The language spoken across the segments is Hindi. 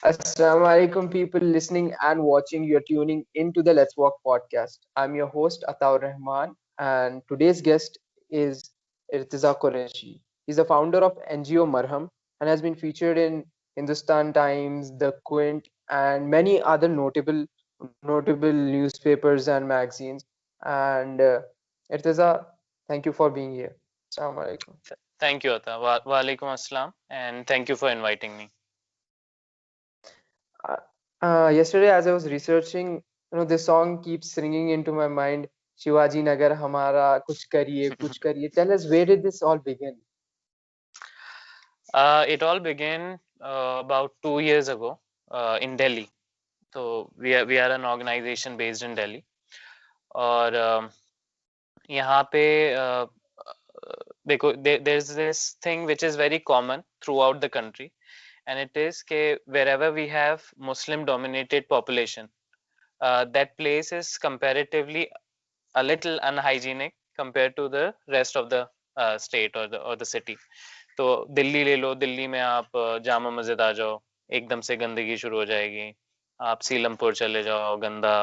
Assalamu alaikum, people listening and watching. You're tuning into the Let's Walk podcast. I'm your host, Ataur Rahman, and today's guest is Irtiza Qureshi. He's the founder of NGO Marham and has been featured in Hindustan Times, The Quint, and many other notable newspapers and magazines. And Irtiza, thank you for being here. Assalamu alaikum. Thank you, Ata. Wa alaikum assalam, and thank you for inviting me. Uh, Yesterday, as I was researching, this song keeps ringing into my mind. Shivaji Nagar Hamara, Kuch Kariye, Kuch Kariye. Tell us, where did this all begin? It all began about 2 years ago in Delhi. So we are an organization based in Delhi, और यहाँ पे देखो, there's this thing which is very common throughout the country, and it is ke wherever we have Muslim dominated population, that place is comparatively a little unhygienic compared to the rest of the state or the city. तो दिल्ली ले लो, दिल्ली में आप जामा मस्जिद आ जाओ, एकदम से गंदगी शुरू हो जाएगी. आप सीलमपुर चले जाओ, गंदा.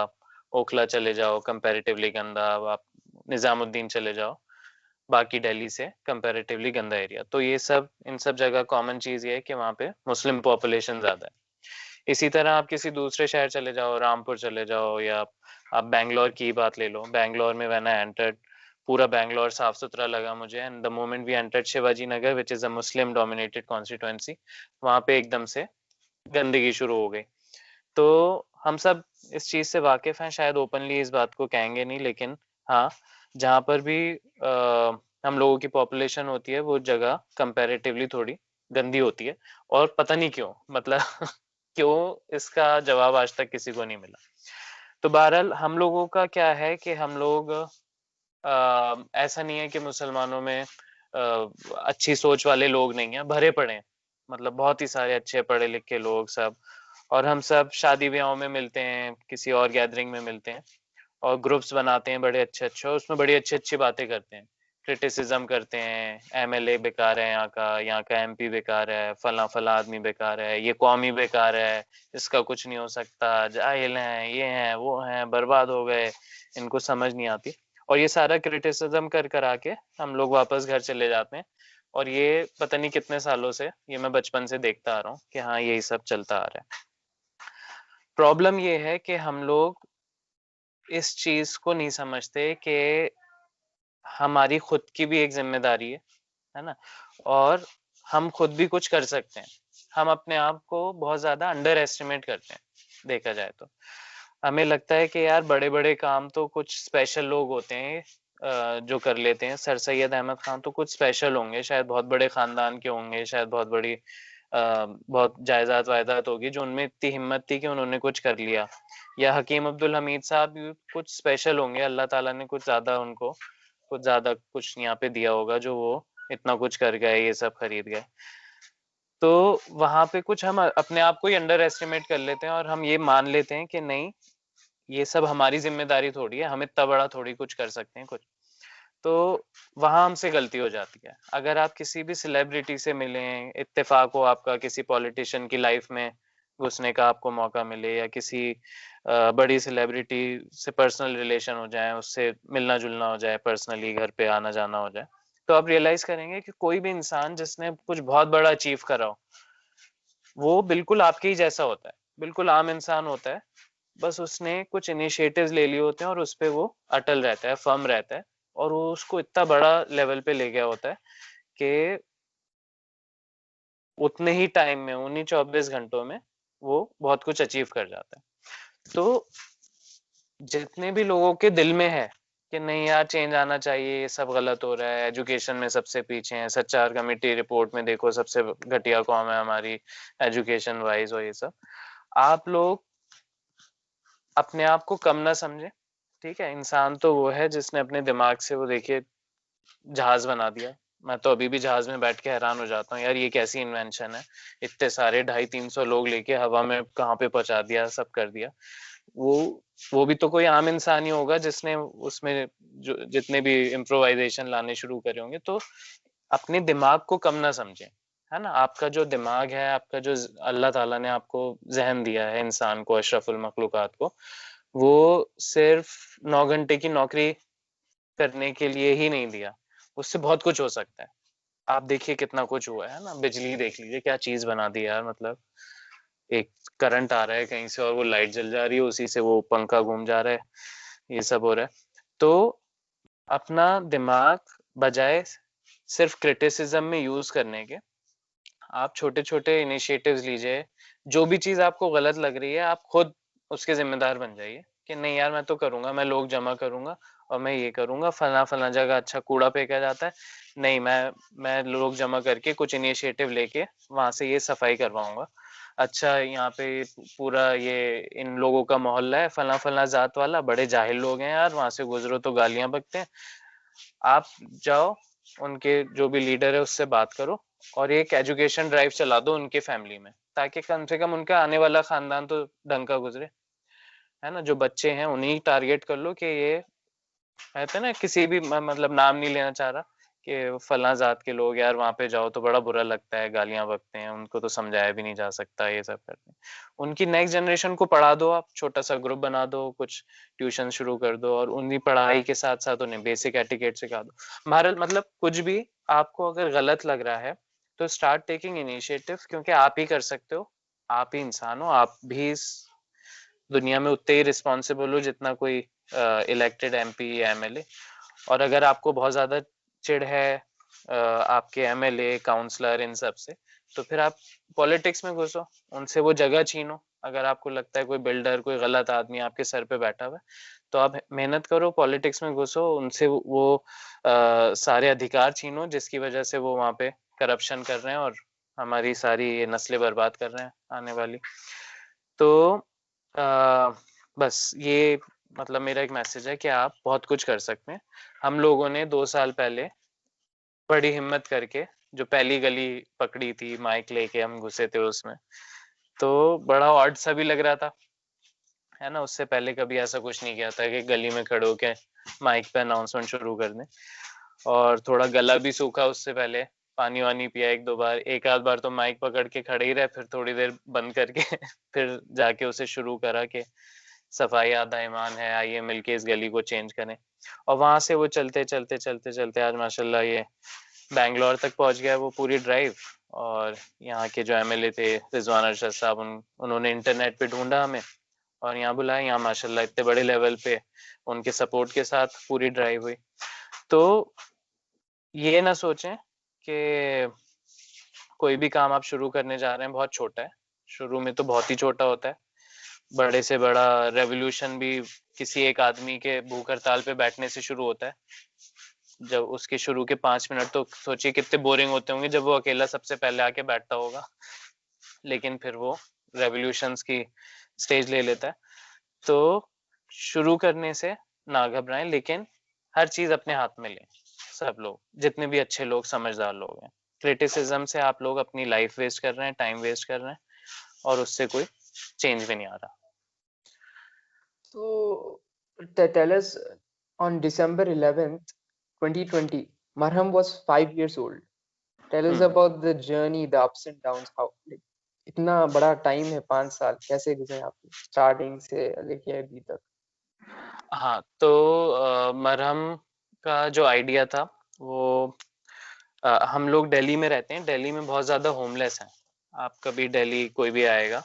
ओखला चले जाओ, कंपैरेटिवली गंदा. आप निजामुद्दीन चले जाओ, बाकी दिल्ली से कंपैरेटिवली गंदा एरिया. तो ये सब, इन सब जगह कॉमन चीज ये है कि वहाँ पे मुस्लिम पॉपुलेशन ज्यादा है. इसी तरह आप किसी दूसरे शहर चले जाओ, रामपुर चले जाओ, या आप बैंगलोर की बात ले लो. बैंगलोर में व्हेन आई एंटर्ड, पूरा बैंगलोर साफ सुथरा लगा मुझे. And the moment we entered Shivaji Nagar, which is a Muslim dominated constituency, वहां पे एकदम से गंदगी शुरू हो गई. तो हम सब इस चीज से वाकिफ हैं, शायद ओपनली इस बात को कहेंगे नहीं, लेकिन हाँ, जहाँ पर भी हम लोगों की पॉपुलेशन होती है, वो जगह कंपैरेटिवली थोड़ी गंदी होती है. और पता नहीं क्यों, मतलब क्यों, इसका जवाब आज तक किसी को नहीं मिला. तो बहरहाल हम लोगों का क्या है कि हम लोग ऐसा नहीं है कि मुसलमानों में अच्छी सोच वाले लोग नहीं है, भरे पड़े हैं. मतलब बहुत ही सारे अच्छे पढ़े लिखे लोग सब. और हम सब शादी ब्याहों में मिलते हैं, किसी और गैदरिंग में मिलते हैं, और ग्रुप्स बनाते हैं बड़े अच्छे अच्छे, और उसमें बड़ी अच्छी अच्छी बातें करते हैं. क्रिटिसिज्म करते हैं, एमएलए बेकार है, यहाँ का एमपी बेकार है, फला फला आदमी बेकार है, ये कौम ही बेकार है, इसका कुछ नहीं हो सकता, जाहिल हैं, ये हैं, वो हैं, बर्बाद हो गए, इनको समझ नहीं आती. और ये सारा क्रिटिसिज्म कर कर आके हम लोग वापस घर चले जाते हैं. और ये पता नहीं कितने सालों से, ये मैं बचपन से देखता आ रहा हूँ कि हाँ, यही सब चलता आ रहा है. प्रॉब्लम ये है कि हम लोग इस चीज को नहीं समझते कि हमारी खुद की भी एक जिम्मेदारी है ना. और हम खुद भी कुछ कर सकते हैं. हम अपने आप को बहुत ज्यादा अंडर एस्टिमेट करते हैं, देखा जाए तो. हमें लगता है कि यार बड़े बड़े काम तो कुछ स्पेशल लोग होते हैं जो कर लेते हैं. सर सैयद अहमद खान तो कुछ स्पेशल होंगे, शायद बहुत बड़े खानदान के होंगे, शायद बहुत बड़ी बहुत जायदाद वायदाद होगी, जो उनमें इतनी हिम्मत थी कि उन्होंने कुछ कर लिया. या हकीम अब्दुल हमीद साहब भी कुछ स्पेशल होंगे, अल्लाह ताला ने कुछ ज्यादा उनको, कुछ ज्यादा कुछ यहाँ पे दिया होगा, जो वो इतना कुछ कर गए, ये सब खरीद गए. तो वहां पे कुछ हम अपने आप को ही अंडर एस्टिमेट कर लेते हैं, और हम ये मान लेते हैं कि नहीं, ये सब हमारी जिम्मेदारी थोड़ी है, हम इतना बड़ा थोड़ी कुछ कर सकते हैं कुछ. तो वहां हमसे गलती हो जाती है. अगर आप किसी भी सेलिब्रिटी से मिलें, इत्तेफाक हो आपका किसी पॉलिटिशियन की लाइफ में घुसने का आपको मौका मिले, या किसी बड़ी सेलिब्रिटी से पर्सनल रिलेशन हो जाए, उससे मिलना जुलना हो जाए, पर्सनली घर पे आना जाना हो जाए, तो आप रियलाइज करेंगे कि कोई भी इंसान जिसने कुछ बहुत बड़ा अचीव करा हो, वो बिल्कुल आपके ही जैसा होता है, बिल्कुल आम इंसान होता है. बस उसने कुछ इनिशिएटिव्स ले लिए होते हैं, और उस पे वो अटल रहता है, फर्म रहता है, और वो उसको इतना बड़ा लेवल पे ले गया होता है कि उतने ही टाइम में, उन्हीं 24 घंटों में वो बहुत कुछ अचीव कर जाता है. तो जितने भी लोगों के दिल में है कि नहीं यार, चेंज आना चाहिए, ये सब गलत हो रहा है, एजुकेशन में सबसे पीछे हैं, सच्चार कमेटी रिपोर्ट में देखो सबसे घटिया कौम है हमारी एजुकेशन वाइज, और ये सब, आप लोग अपने आप को कम ना समझे. ठीक है, इंसान तो वो है जिसने अपने दिमाग से, वो देखिए, जहाज बना दिया. मैं तो अभी भी जहाज में बैठ के हैरान हो जाता हूँ, यार ये कैसी इन्वेंशन है, इतने सारे 250-300 लोग लेके हवा में कहाँ पे पहुंचा दिया, सब कर दिया. वो वो भी तो कोई आम इंसान ही होगा जिसने उसमें जो जितने भी इम्प्रोवाइजेशन लाने शुरू करे होंगे. तो अपने दिमाग को कम ना समझे. है ना। आपका जो दिमाग है, आपका जो अल्लाह ताला ने आपको जहन दिया है, इंसान को, अशरफुल मखलूकात को, वो सिर्फ 9 घंटे की नौकरी करने के लिए ही नहीं दिया। उससे बहुत कुछ हो सकता है। आप देखिए कितना कुछ हुआ है ना, बिजली देख लीजिए क्या चीज बना दी यार। मतलब एक करंट आ रहा है कहीं से और वो लाइट जल जा रही है, उसी से वो पंखा घूम जा रहा है, ये सब हो रहा है। तो अपना दिमाग बजाय सिर्फ क्रिटिसिज्म में यूज करने के, आप छोटे छोटे इनिशिएटिव्स लीजिए। जो भी चीज आपको गलत लग रही है, आप खुद उसके जिम्मेदार बन जाइए कि नहीं यार मैं तो करूंगा, मैं लोग जमा करूंगा और मैं ये करूंगा, फला फला जगह अच्छा कूड़ा फेंका जाता है, नहीं मैं लोग जमा करके कुछ इनिशिएटिव लेके वहां से ये सफाई करवाऊंगा। अच्छा यहाँ पे पूरा ये इन लोगों का मोहल्ला है, फला फला जात वाला, बड़े जाहिल लोग हैं यार, वहां से गुजरो तो गालियां बकते हैं। आप जाओ, उनके जो भी लीडर है उससे बात करो और एक एजुकेशन ड्राइव चला दो उनके फैमिली में, ताकि कम से कम उनका आने वाला खानदान तो ढंग का गुजरे। है ना, जो बच्चे हैं उन्हीं टारगेट कर लो कि ये कहते हैं ना, किसी भी मतलब नाम नहीं लेना चाह रहा, कि फला जात के लोग यार वहां पे जाओ तो बड़ा बुरा लगता है, गालियां बकते हैं, उनको तो समझाया भी नहीं जा सकता, ये सब करते हैं। उनकी नेक्स्ट जनरेशन को पढ़ा दो, आप छोटा सा ग्रुप बना दो, कुछ ट्यूशन शुरू कर दो और उन्हीं पढ़ाई के साथ साथ उन्हें बेसिक एटिकेट सिखा दो। भारत मतलब कुछ भी आपको अगर गलत लग रहा है तो स्टार्ट टेकिंग इनिशिएटिव, क्योंकि आप ही कर सकते हो। आप ही इंसान हो, आप भी इस दुनिया में उतने ही रिस्पॉन्सिबल हो जितना कोई इलेक्टेड एमपी या एमएलए। और अगर आपको बहुत ज्यादा चिढ़ है आपके एमएलए काउंसलर इन सब से, तो फिर आप पॉलिटिक्स में घुसो, उनसे वो जगह छीनो। अगर आपको लगता है कोई बिल्डर, कोई गलत आदमी आपके सर पे बैठा हुआ है, तो आप मेहनत करो, पॉलिटिक्स में घुसो, उनसे वो सारे अधिकार छीनो जिसकी वजह से वो वहां पे करप्शन कर रहे हैं और हमारी सारी ये नस्लें बर्बाद कर रहे हैं आने वाली। तो बस ये मतलब मेरा एक मैसेज है कि आप बहुत कुछ कर सकते हैं। हम लोगों ने 2 साल पहले बड़ी हिम्मत करके जो पहली गली पकड़ी थी, माइक लेके हम घुसे थे उसमें, तो बड़ा ऑड सा भी लग रहा था, है ना। उससे पहले कभी ऐसा कुछ नहीं किया था कि गली में खड़े होके माइक पे अनाउंसमेंट शुरू कर दें। और थोड़ा गला भी सूखा उससे पहले, पानी वानी पिया 1-2 बार, एक आध बार तो माइक पकड़ के खड़े ही रहे, फिर थोड़ी देर बंद करके फिर जाके उसे शुरू करा कि सफाई आधा ईमान है, आइए मिलके इस गली को चेंज करें। और वहां से वो चलते चलते चलते चलते आज माशाल्लाह ये बैंगलोर तक पहुंच गया वो पूरी ड्राइव। और यहाँ के जो एमएलए थे रिजवान अरशद साहब, उन्होंने इंटरनेट पे ढूंढा हमें और यहाँ बुलाया। यहाँ माशाल्लाह इतने बड़े लेवल पे उनके सपोर्ट के साथ पूरी ड्राइव हुई। तो ये ना सोचें कि कोई भी काम आप शुरू करने जा रहे हैं बहुत छोटा है। शुरू में तो बहुत ही छोटा होता है। बड़े से बड़ा रेवोल्यूशन भी किसी एक आदमी के भूख हड़ताल पे बैठने से शुरू होता है। जब उसके शुरू के 5 मिनट तो सोचिए कितने बोरिंग होते होंगे जब वो अकेला सबसे पहले आके बैठता होगा, लेकिन फिर वो रेवोल्यूशंस की स्टेज ले लेता है। तो शुरू करने से ना घबराएं, लेकिन हर चीज अपने हाथ में लें। सब लोग, जितने भी अच्छे लोग समझदार लोग हैं, क्रिटिसिज्म से आप लोग अपनी लाइफ वेस्ट कर रहे हैं, टाइम वेस्ट कर रहे हैं और उससे कोई चेंज भी नहीं आ रहा। So tell us, on December 11th, 2020, Marham was 5 years old. Tell us hmm. about the journey, the ups and downs, how like इतना बड़ा टाइम है, 5 साल कैसे गुजरे आपके स्टार्टिंग से लेके अभी तक? हाँ, तो मरहम का जो आइडिया था वो, हम लोग दिल्ली में रहते हैं, दिल्ली में बहुत ज्यादा होमलेस हैं। आप कभी दिल्ली कोई भी आएगा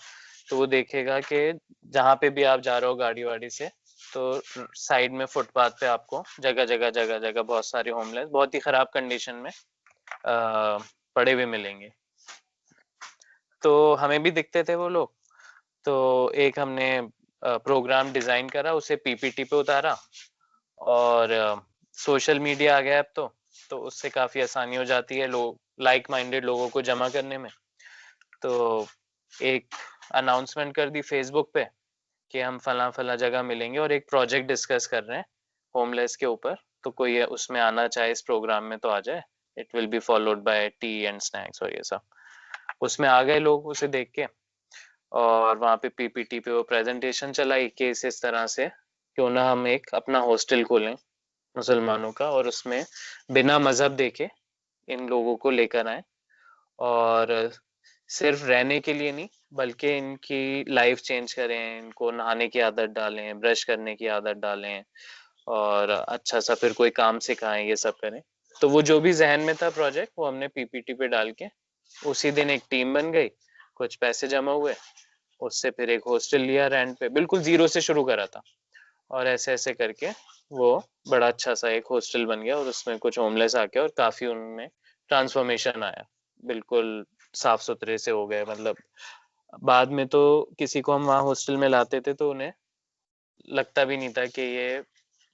तो वो देखेगा कि जहाँ पे भी आप जा रहे हो गाड़ी वाड़ी से, तो साइड में फुटपाथ पे आपको जगह जगह जगह जगह बहुत सारे होमलेस बहुत ही खराब कंडीशन में पड़े हुए मिलेंगे। तो हमें भी दिखते थे वो लोग। तो एक हमने प्रोग्राम डिजाइन करा, उसे पीपीटी पे उतारा और सोशल मीडिया आ गया अब तो उससे काफी आसानी हो जाती है लोग लाइक माइंडेड लोगों को जमा करने में। तो एक अनाउंसमेंट कर दी फेसबुक पे कि हम फला फला जगह मिलेंगे और एक प्रोजेक्ट डिस्कस कर रहे हैं होमलेस के ऊपर, तो कोई उसमें आना चाहे इस प्रोग्राम में तो आ जाए। It will be followed by T and snacks और ये सब। उसमें आ गए लोग उसे देख के, और वहाँ पे पीपीटी पे वो प्रेजेंटेशन चलाई कि इस तरह से क्यों ना हम एक अपना हॉस्टल खोलें मुसलमानों का, और उसमें बिना मजहब देखे इन लोगों को लेकर आए और सिर्फ रहने के लिए नहीं बल्कि इनकी लाइफ चेंज करें, इनको नहाने की आदत डालें, ब्रश करने की आदत डालें और अच्छा सा फिर कोई काम सिखाएं, ये सब करें। तो वो जो भी जहन में था प्रोजेक्ट वो हमने पीपीटी पे डाल के उसी दिन एक टीम बन गई, कुछ पैसे जमा हुए, उससे फिर एक हॉस्टल लिया रेंट पे, बिल्कुल जीरो से शुरू करा था। और ऐसे ऐसे करके वो बड़ा अच्छा सा एक हॉस्टल बन गया और उसमें कुछ होमलेस आके और काफी उनमें ट्रांसफॉर्मेशन आया, बिल्कुल साफ सुथरे से हो गए। मतलब बाद में तो किसी को हम वहाँ हॉस्टल में लाते थे तो उन्हें लगता भी नहीं था कि ये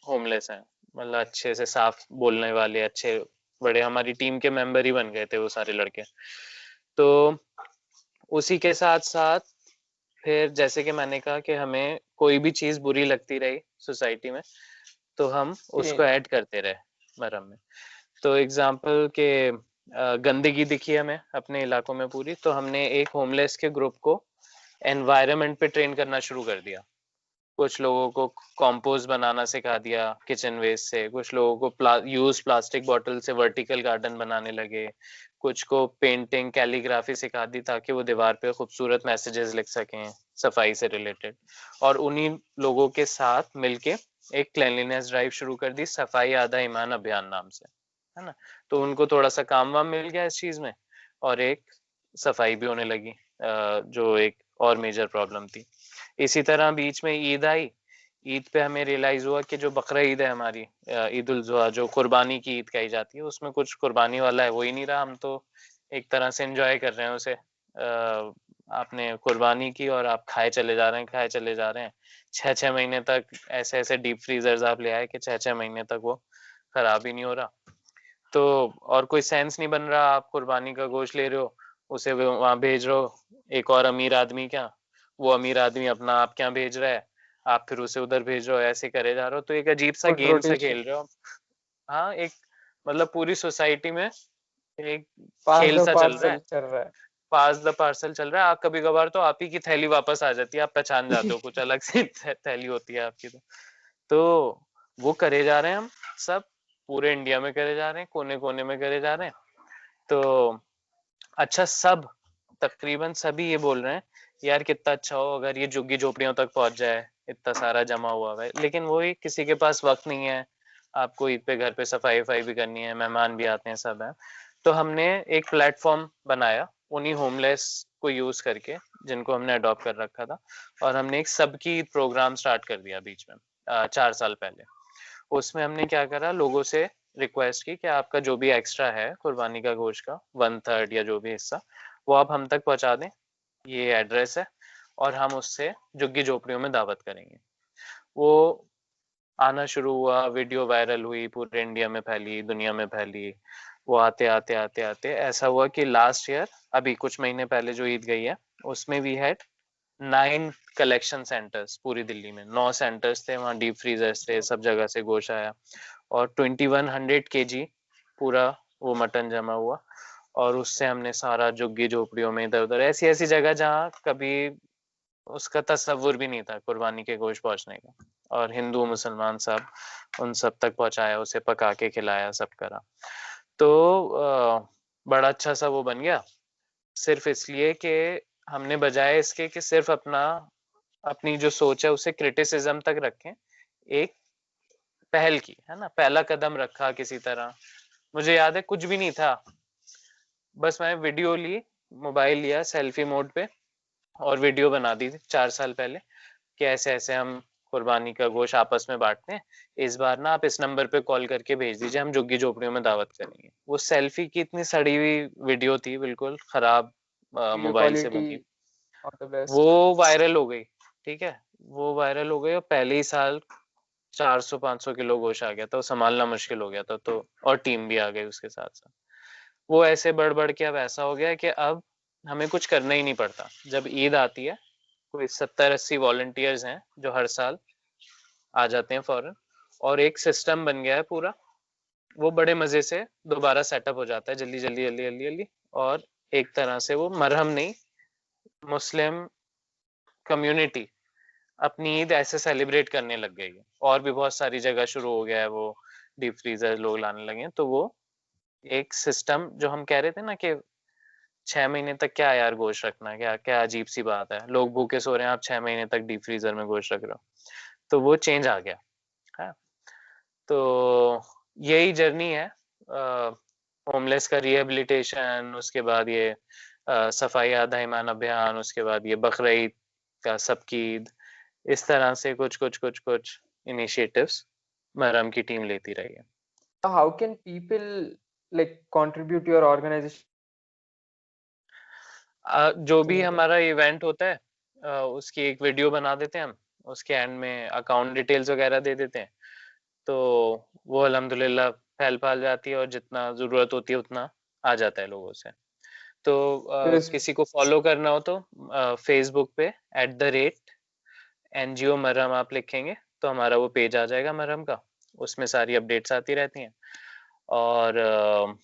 होमलेस हैं। मतलब अच्छे से साफ बोलने वाले, अच्छे बड़े हमारी टीम के मेंबर ही बन गए थे वो सारे लड़के। तो उसी के साथ साथ फिर जैसे कि मैंने कहा कि हमें कोई भी चीज बुरी लगती रही सोसाइटी में तो हम उसको सेम। ऐड करते रहे मरहम में। तो एग्जाम्पल के गंदगी दिखी हमें अपने इलाकों में पूरी, तो हमने एक होमलेस के ग्रुप को एनवायरनमेंट पे ट्रेन करना शुरू कर दिया। कुछ लोगों को कंपोस्ट बनाना सिखा दिया किचन वेस्ट से, कुछ लोगों को यूज प्लास्टिक बॉटल से वर्टिकल गार्डन बनाने लगे, कुछ को पेंटिंग कैलीग्राफी सिखा दी ताकि वो दीवार पे खूबसूरत मैसेजेस लिख सकें सफाई से रिलेटेड। और उन्हीं लोगों के साथ मिलके एक क्लेanलीनेस ड्राइव शुरू कर दी, सफाई आधा ईमान अभियान नाम से, है ना। तो उनको थोड़ा सा काम वाम मिल गया इस चीज में और एक सफाई भी होने लगी, जो एक और मेजर प्रॉब्लम थी। इसी तरह बीच में ईद आई। ईद पे हमें रियलाइज हुआ कि जो बकरा ईद है हमारी, ईद उल जुहा जो कुर्बानी की ईद कही जाती है, उसमें कुछ कुर्बानी वाला है वो ही नहीं रहा। हम तो एक तरह से एंजॉय कर रहे हैं उसे, आपने कुर्बानी की और आप खाए चले जा रहे हैं, खाए चले जा रहे हैं। 6 6 महीने तक ऐसे ऐसे डीप फ्रीजर्स आप ले आए कि 6 6 महीने तक वो खराब ही नहीं हो रहा। तो और कोई सेंस नहीं बन रहा, आप कुर्बानी का गोश्त ले रहे हो, उसे वहां भेज रहे हो एक और अमीर आदमी क्या, वो अमीर आदमी अपना आपके यहाँ भेज रहा है, आप फिर उसे उधर भेज रहे हो, ऐसे करे जा रहे हो। तो एक अजीब सा फुड गेम सा रोटेशन। खेल रहे हो। हाँ, एक मतलब पूरी सोसाइटी में एक पास खेल द सा चल रहा है, पार्सल चल रहा है। पास द पार्सल चल रहा है। आप कभी कभार तो आप ही की थैली वापस आ जाती है, आप पहचान जाते हो, कुछ अलग सी थैली होती है आपकी। तो वो करे जा रहे हैं हम सब, पूरे इंडिया में करे जा रहे हैं, कोने कोने में करे जा रहे हैं। तो अच्छा, सब तकरीबन सभी ये बोल रहे हैं यार कितना अच्छा हो अगर ये झुग्गी झोपड़ियों तक पहुंच जाए, इतना सारा जमा हुआ है। लेकिन वही किसी के पास वक्त नहीं है, आपको ईद पे घर पे सफाई वफाई भी करनी है, मेहमान भी आते हैं, सब है। तो हमने एक प्लेटफॉर्म बनाया उन्हीं होमलेस को यूज करके, जिनको हमने अडॉप्ट कर रखा था, और हमने एक सबकी ईद प्रोग्राम स्टार्ट कर दिया बीच में, 4 साल पहले। उसमें हमने क्या करा, लोगों से रिक्वेस्ट की कि आपका जो भी एक्स्ट्रा है कुर्बानी का गोश्त का 1/3 या जो भी हिस्सा, वो आप हम तक पहुंचा दें, ये एड्रेस है, और हम उससे झुग्गी झोपड़ियों में दावत करेंगे। वो आना शुरू हुआ, वीडियो वायरल हुई, पूरे इंडिया में फैली, दुनिया में फैली। वो आते आते आते आते ऐसा हुआ कि लास्ट ईयर, अभी कुछ महीने पहले जो ईद गई है, उसमें वी हैड 9 कलेक्शन सेंटर्स पूरी दिल्ली में। 9 सेंटर्स थे वहाँ, डीप फ्रीजर्स थे, सब जगह से गोश्त आया, और 2100 kg पूरा वो मटन जमा हुआ। और उससे हमने सारा झुग्गी झोपड़ियों में, इधर उधर ऐसी ऐसी जगह जहाँ कभी उसका तस्वुर भी नहीं था कुर्बानी के गोश्त पहुंचने का, और हिंदू मुसलमान सब उन सब तक पहुंचाया, उसे पका के खिलाया, सब करा। तो बड़ा अच्छा सा वो बन गया, सिर्फ इसलिए कि हमने बजाय इसके कि सिर्फ अपनी जो सोच है उसे क्रिटिसिज्म तक रखें, एक पहल की, है ना, पहला कदम रखा किसी तरह। मुझे याद है कुछ भी नहीं था, बस मैंने वीडियो ली, मोबाइल लिया सेल्फी मोड पे, और वीडियो बना दी थी 4 साल पहले कि ऐसे ऐसे हम कुर्बानी का गोश्त आपस में बांटते हैं, इस बार ना आप इस नंबर पे कॉल करके भेज दीजिए, हम झुग्गी झोपड़ियों में दावत करेंगे। वो सेल्फी की इतनी सड़ी हुई वीडियो थी, बिल्कुल खराब वीडियो मोबाइल से क्वालिटी बनी, नॉट द वो बेस्ट। वायरल हो गई। ठीक है, वो वायरल हो गई और पहले ही साल 400 500 किलो गोश्त आ गया था, वो संभालना मुश्किल हो गया था। तो और टीम भी आ गई उसके साथ साथ। वो ऐसे बढ़ बढ़ के अब ऐसा हो गया है कि अब हमें कुछ करना ही नहीं पड़ता। जब ईद आती है, कोई 70 80 वॉलंटियर्स हैं जो हर साल आ जाते हैं फौरन, और एक सिस्टम बन गया है पूरा। वो बड़े मजे से दोबारा सेटअप हो जाता है, जल्दी जल्दी जल्दी जल्दी जल्दी। और एक तरह से वो मरहम नहीं, मुस्लिम कम्युनिटी अपनी ईद ऐसे सेलिब्रेट करने लग गई है, और भी बहुत सारी जगह शुरू हो गया है वो, डीप फ्रीजर लोग लाने लगे हैं। तो वो एक सिस्टम जो हम कह रहे थे ना कि 6 महीने तक क्या यार गोश्त रखना, क्या क्या अजीब सी बात है, लोग भूखे सो रहे हैं, आप 6 महीने तक डीप फ्रीजर में गोश्त रख रहे हो। तो वो चेंज आ गया है। तो यही जर्नी है, होमलेस का रिहेबिलिटेशन, उसके बाद ये सफाई आधा ईमान अभियान, उसके बाद ये बकरीद का सबकी ईद, इस तरह से कुछ कुछ कुछ कुछ इनिशिएटिव्स मरहम की टीम लेती रही है। How can people like contribute to your organization? जो भी हमारा इवेंट होता है उसकी एक वीडियो बना देते हैं हम, उसके एंड में अकाउंट डिटेल्स वगैरह दे देते हैं, तो वो अल्हम्दुलिल्लाह फैल पाल जाती है और जितना ज़रूरत होती है उतना आ जाता है लोगों से। तो Yes. किसी को फॉलो करना हो तो फेसबुक पे @NGO मरहम आप लिखेंगे तो हमारा वो पेज आ जाएगा मरहम का, उसमें सारी अपडेट्स आती रहती हैं। और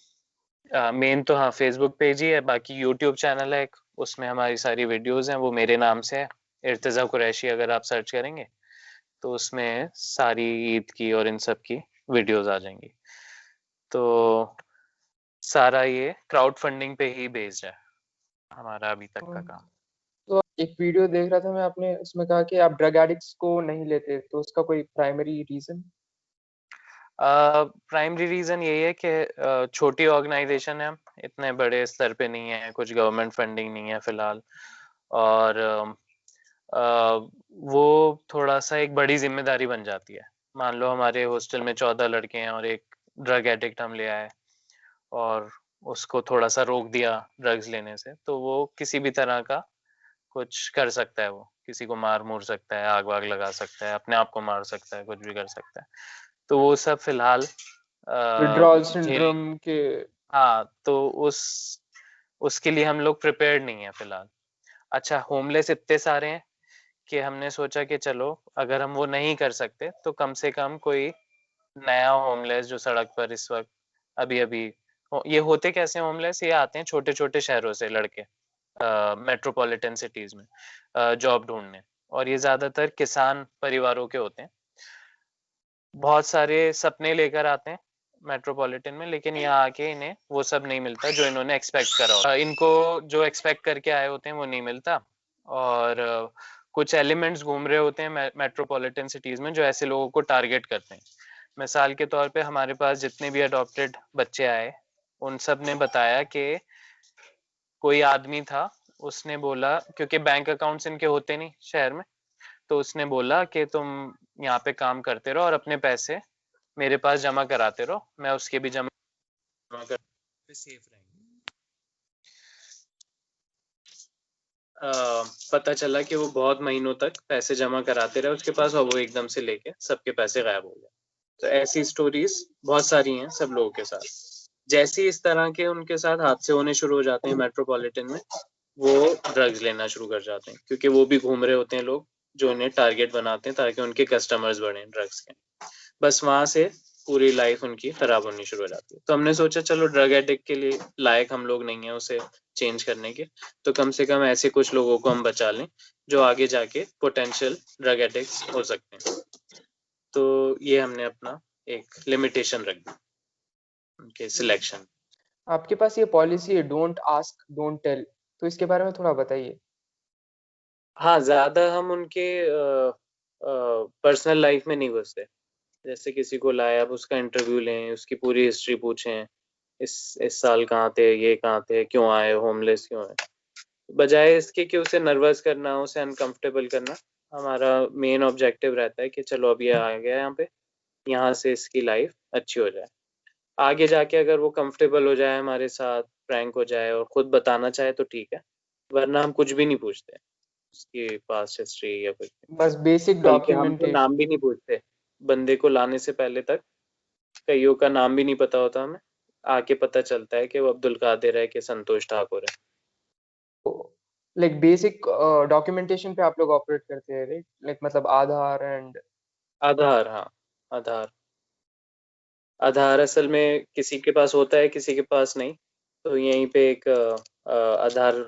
मेन तो हाँ फेसबुक पेज ही है, बाकी यूट्यूब चैनल है एक, उसमें हमारी सारी वीडियोस हैं, वो मेरे नाम से है, इर्तिजा कुरैशी, अगर आप सर्च करेंगे तो उसमें सारी ईद की और इन सब की वीडियोस आ जाएंगी। तो सारा ये क्राउड फंडिंग पे ही बेस्ड है हमारा अभी तक का काम। तो एक वीडियो देख रहा था मैं, आपने उसमें कहा कि आप ड्रग एडिक्ट्स को नहीं लेते, तो उसका कोई प्राइमरी रीजन? प्राइमरी रीजन यही है कि छोटी ऑर्गेनाइजेशन है, हम इतने बड़े स्तर पे नहीं है, कुछ गवर्नमेंट फंडिंग नहीं है फिलहाल, और वो थोड़ा सा एक बड़ी जिम्मेदारी बन जाती है। मान लो हमारे हॉस्टल में 14 लड़के हैं और एक ड्रग एडिक्ट हम ले आए और उसको थोड़ा सा रोक दिया ड्रग्स लेने से, तो वो किसी भी तरह का कुछ कर सकता है, वो किसी को मार मूर सकता है, आग वाग लगा सकता है, अपने आप को मार सकता है, कुछ भी कर सकता है। तो वो सब फिलहाल विड्रॉल झेल, सिंड्रोम के? हाँ तो उसके लिए हम लोग प्रिपेयर्ड नहीं है फिलहाल। अच्छा, होमलेस इतने सारे हैं कि हमने सोचा कि चलो अगर हम वो नहीं कर सकते तो कम से कम कोई नया होमलेस जो सड़क पर इस वक्त अभी अभी ये होते कैसे होमलेस, ये आते हैं छोटे छोटे शहरों से लड़के, मेट्रोपॉलिटन सिटीज में जॉब ढूंढने, और ये ज्यादातर किसान परिवारों के होते हैं। बहुत सारे सपने लेकर आते हैं मेट्रोपॉलिटन में, लेकिन यहाँ आके इन्हें वो सब नहीं मिलता जो इन्होंने एक्सपेक्ट करा होता। इनको जो एक्सपेक्ट करके आए होते हैं वो नहीं मिलता, और कुछ एलिमेंट्स घूम रहे होते हैं मेट्रोपॉलिटन सिटीज में जो ऐसे लोगों को टारगेट करते हैं। मिसाल के तौर पे हमारे पास जितने भी अडॉप्टेड बच्चे आए उन सब ने बताया कि कोई आदमी था, उसने बोला, क्योंकि बैंक अकाउंट्स इनके होते नहीं शहर में, तो उसने बोला कि तुम यहाँ पे काम करते रहो और अपने पैसे मेरे पास जमा कराते रहो, मैं उसके भी जमा कर सेफ रहेंगे। पता चला कि वो बहुत महीनों तक पैसे जमा कराते रहे उसके पास और वो एकदम से लेके सबके पैसे गायब हो गए। तो ऐसी स्टोरीज बहुत सारी हैं सब लोगों के साथ। जैसे ही इस तरह के उनके साथ हादसे होने शुरू हो जाते हैं मेट्रोपॉलिटन में, वो ड्रग्स लेना शुरू कर जाते हैं, क्योंकि वो भी घूम रहे होते हैं लोग जो इन्हें टारगेट बनाते हैं ताकि उनके कस्टमर्स बढ़े ड्रग्स के। बस वहां से पूरी लाइफ उनकी खराब होनी शुरू हो जाती है। तो हमने सोचा चलो ड्रग एडिक्ट के लिए लायक हम लोग नहीं है उसे चेंज करने के, तो कम से कम ऐसे कुछ लोगों को हम बचा लें जो आगे जाके पोटेंशियल ड्रग एडिक्ट्स हो सकते हैं। तो ये हमने अपना एक लिमिटेशन रख दी उनके सिलेक्शन। आपके पास ये पॉलिसी है डोंट आस्क डोंट टेल, तो इसके बारे में थोड़ा बताइए। हाँ, ज्यादा हम उनके पर्सनल लाइफ में नहीं घुसते। जैसे किसी को लाया, अब उसका इंटरव्यू लें, उसकी पूरी हिस्ट्री पूछें, इस साल कहाँ थे, ये कहाँ थे, क्यों आए, होमलेस क्यों है, बजाय इसके कि उसे नर्वस करना, उसे अनकंफर्टेबल करना। हमारा मेन ऑब्जेक्टिव रहता है कि चलो अब ये आ गया यहाँ पे, यहाँ से इसकी लाइफ अच्छी हो जाए। आगे जाके अगर वो कंफर्टेबल हो जाए हमारे साथ, फ्रैंक हो जाए और खुद बताना चाहे तो ठीक है, वरना हम कुछ भी नहीं पूछते उसकी पास्ट हिस्ट्री या कुछ भी। बस बेसिक बल्कि हम तो डॉक्यूमेंटेशन। नाम भी नहीं पूछते बंदे को लाने से पहले तक। कईयों का नाम भी नहीं पता होता हमें, आके पता चलता है कि वो अब्दुल कादिर है कि संतोष ठाकुर है। लाइक बेसिक डॉक्यूमेंटेशन पे आप लोग ऑपरेट करते हैं, राइट? लाइक मतलब आधार एंड... आधार, हाँ, आधार। आधार असल में किसी के पास होता है, किसी के पास नहीं। तो यहीं पे एक आधार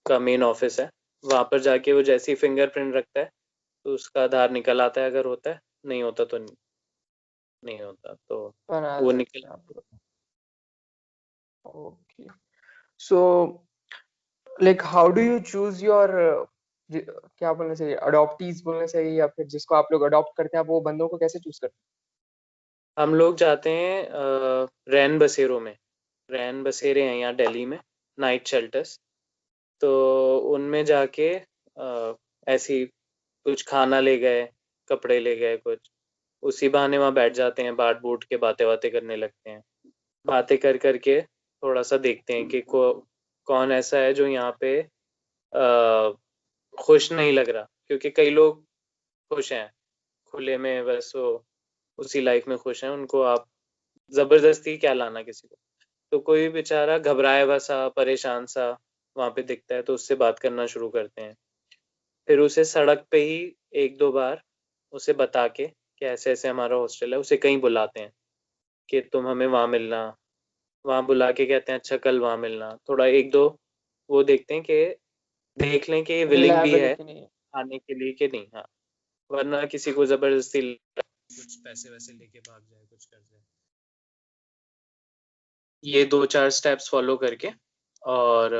का मेन ऑफिस है, वहां पर जाके वो जैसी फिंगरप्रिंट रखता है तो उसका आधार निकल आता है, अगर होता है, नहीं होता तो नहीं होता, तो बना वो निकल। सकते हैं आप लोग? Okay. So like how do you choose your क्या बोलना चाहिए, अडॉप्टीज बोलना चाहिए, या फिर जिसको आप लोग अडॉप्ट करते हैं, आप वो बंदों को कैसे चूज करते हम लोग जाते हैं रैन बसेरों में। रैन बसेरे हैं यहाँ दिल्ली में, नाइट शेल्टर्स। तो उनमें जाके ऐसी कुछ खाना ले गए, कपड़े ले गए कुछ, उसी बहाने वहाँ बैठ जाते हैं, बाट बूट के बातें बातें करने लगते हैं। बातें कर करके थोड़ा सा देखते हैं कि कौन ऐसा है जो यहाँ पे खुश नहीं लग रहा, क्योंकि कई लोग खुश हैं खुले में, बस वो उसी लाइफ में खुश हैं, उनको आप जबरदस्ती क्या लाना किसी को। तो कोई बेचारा घबराया हुआ सा, परेशान सा वहां पे दिखता है, तो उससे बात करना शुरू करते हैं। फिर उसे सड़क पे ही एक दो बार उसे बता के कि ऐसे ऐसे हमारा हॉस्टल है, उसे कहीं बुलाते हैं कि तुम हमें वहां मिलना। वहां बुला के कहते हैं अच्छा कल वहां मिलना, थोड़ा एक दो वो देखते हैं कि देख लें कि ये हैं, विलिंग भी रिलायबल है है कि नहीं है? आने के लिए कि नहीं। हाँ, वरना किसी को जबरदस्ती कुछ पैसे वैसे लेके भाग जाए, कुछ कर जाए। ये दो चार स्टेप्स फॉलो करके और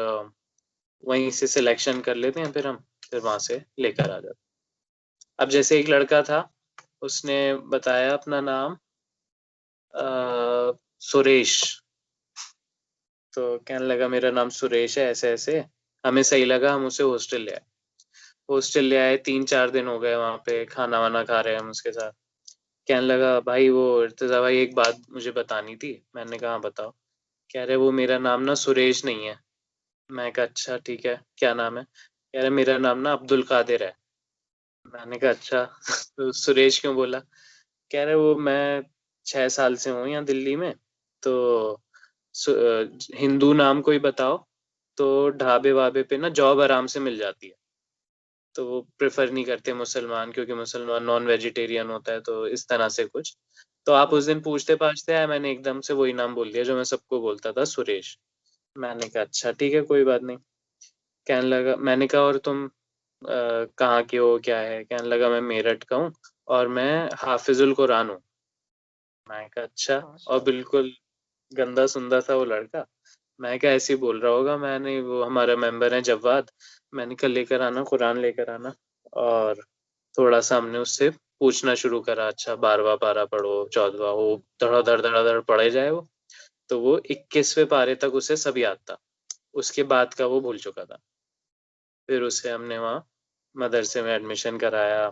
वहीं से सिलेक्शन कर लेते हैं, फिर हम फिर वहां से लेकर आ जाते हैं। अब जैसे एक लड़का था, उसने बताया अपना नाम सुरेश। तो कहने लगा मेरा नाम सुरेश है, ऐसे ऐसे। हमें सही लगा, हम उसे हॉस्टल ले आए। हॉस्टल ले आए, 3-4 दिन हो गए वहां पे, खाना वाना खा रहे हैं हम उसके साथ। कहने लगा भाई वो इर्तिजा भाई, एक बात मुझे बतानी थी। मैंने कहा "हाँ, बताओ"। कह रहे वो मेरा नाम ना सुरेश नहीं है। मैं कहा अच्छा ठीक है, क्या नाम है? कह रहे मेरा नाम ना अब्दुल कादिर है। मैंने कहा अच्छा तो सुरेश क्यों बोला? कह रहे वो मैं 6 साल से हूँ यहाँ दिल्ली में, तो हिंदू नाम कोई बताओ तो ढाबे वाबे पे ना जॉब आराम से मिल जाती है। तो वो प्रेफर नहीं करते मुसलमान, क्योंकि मुसलमान नॉन वेजिटेरियन होता है, तो इस तरह से कुछ। तो आप उस दिन पूछते पाछते आए, मैंने एकदम से वही नाम बोल दिया जो मैं सबको बोलता था, सुरेश। मैंने कहा अच्छा ठीक है, कोई बात नहीं। कहने लगा, मैंने कहा और तुम कहाँ के हो, क्या है? कहने लगा मैं मेरठ का हूँ और मैं हाफिजुल कुरान हूँ। मैं कहा अच्छा। और माशाल्लाह। बिल्कुल गंदा सुंदर था वो लड़का। मैं क्या ऐसे ही बोल रहा होगा, मैंने वो हमारा मेंबर है जवाद, मैंने कहा लेकर आना कुरान, लेकर आना। और थोड़ा सा हमने उससे पूछना शुरू करा, अच्छा 12वां पारा पढ़ो, 14वां, वो धड़ाधड़ धड़ाधड़ पढ़े जाए वो। तो वो 21वें पारे तक उसे सब याद था, उसके बाद का वो भूल चुका था। फिर उसे हमने वहाँ मदरसे में एडमिशन कराया,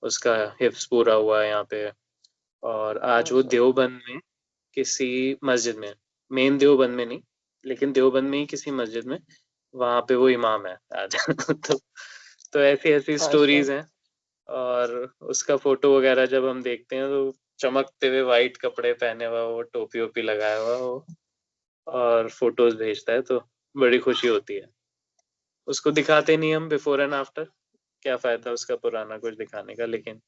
उसका हिफ्स पूरा हुआ यहाँ पे। और आज वो माशाल्लाह। देवबंद में किसी मस्जिद में, मेन देवबंद में नहीं, लेकिन देवबंद में ही किसी मस्जिद में, वहां पे वो इमाम है आज तो ऐसी ऐसी स्टोरीज माशाल्लाह। हैं। और उसका फोटो वगैरह जब हम देखते हैं तो चमकते हुए वाइट कपड़े पहने हुआ, वो टोपी वोपी लगाया हुआ वो, और फोटोज भेजता है, तो बड़ी खुशी होती है। उसको दिखाते नहीं हम बिफोर एंड आफ्टर, क्या फायदा उसका पुराना कुछ दिखाने का। लेकिन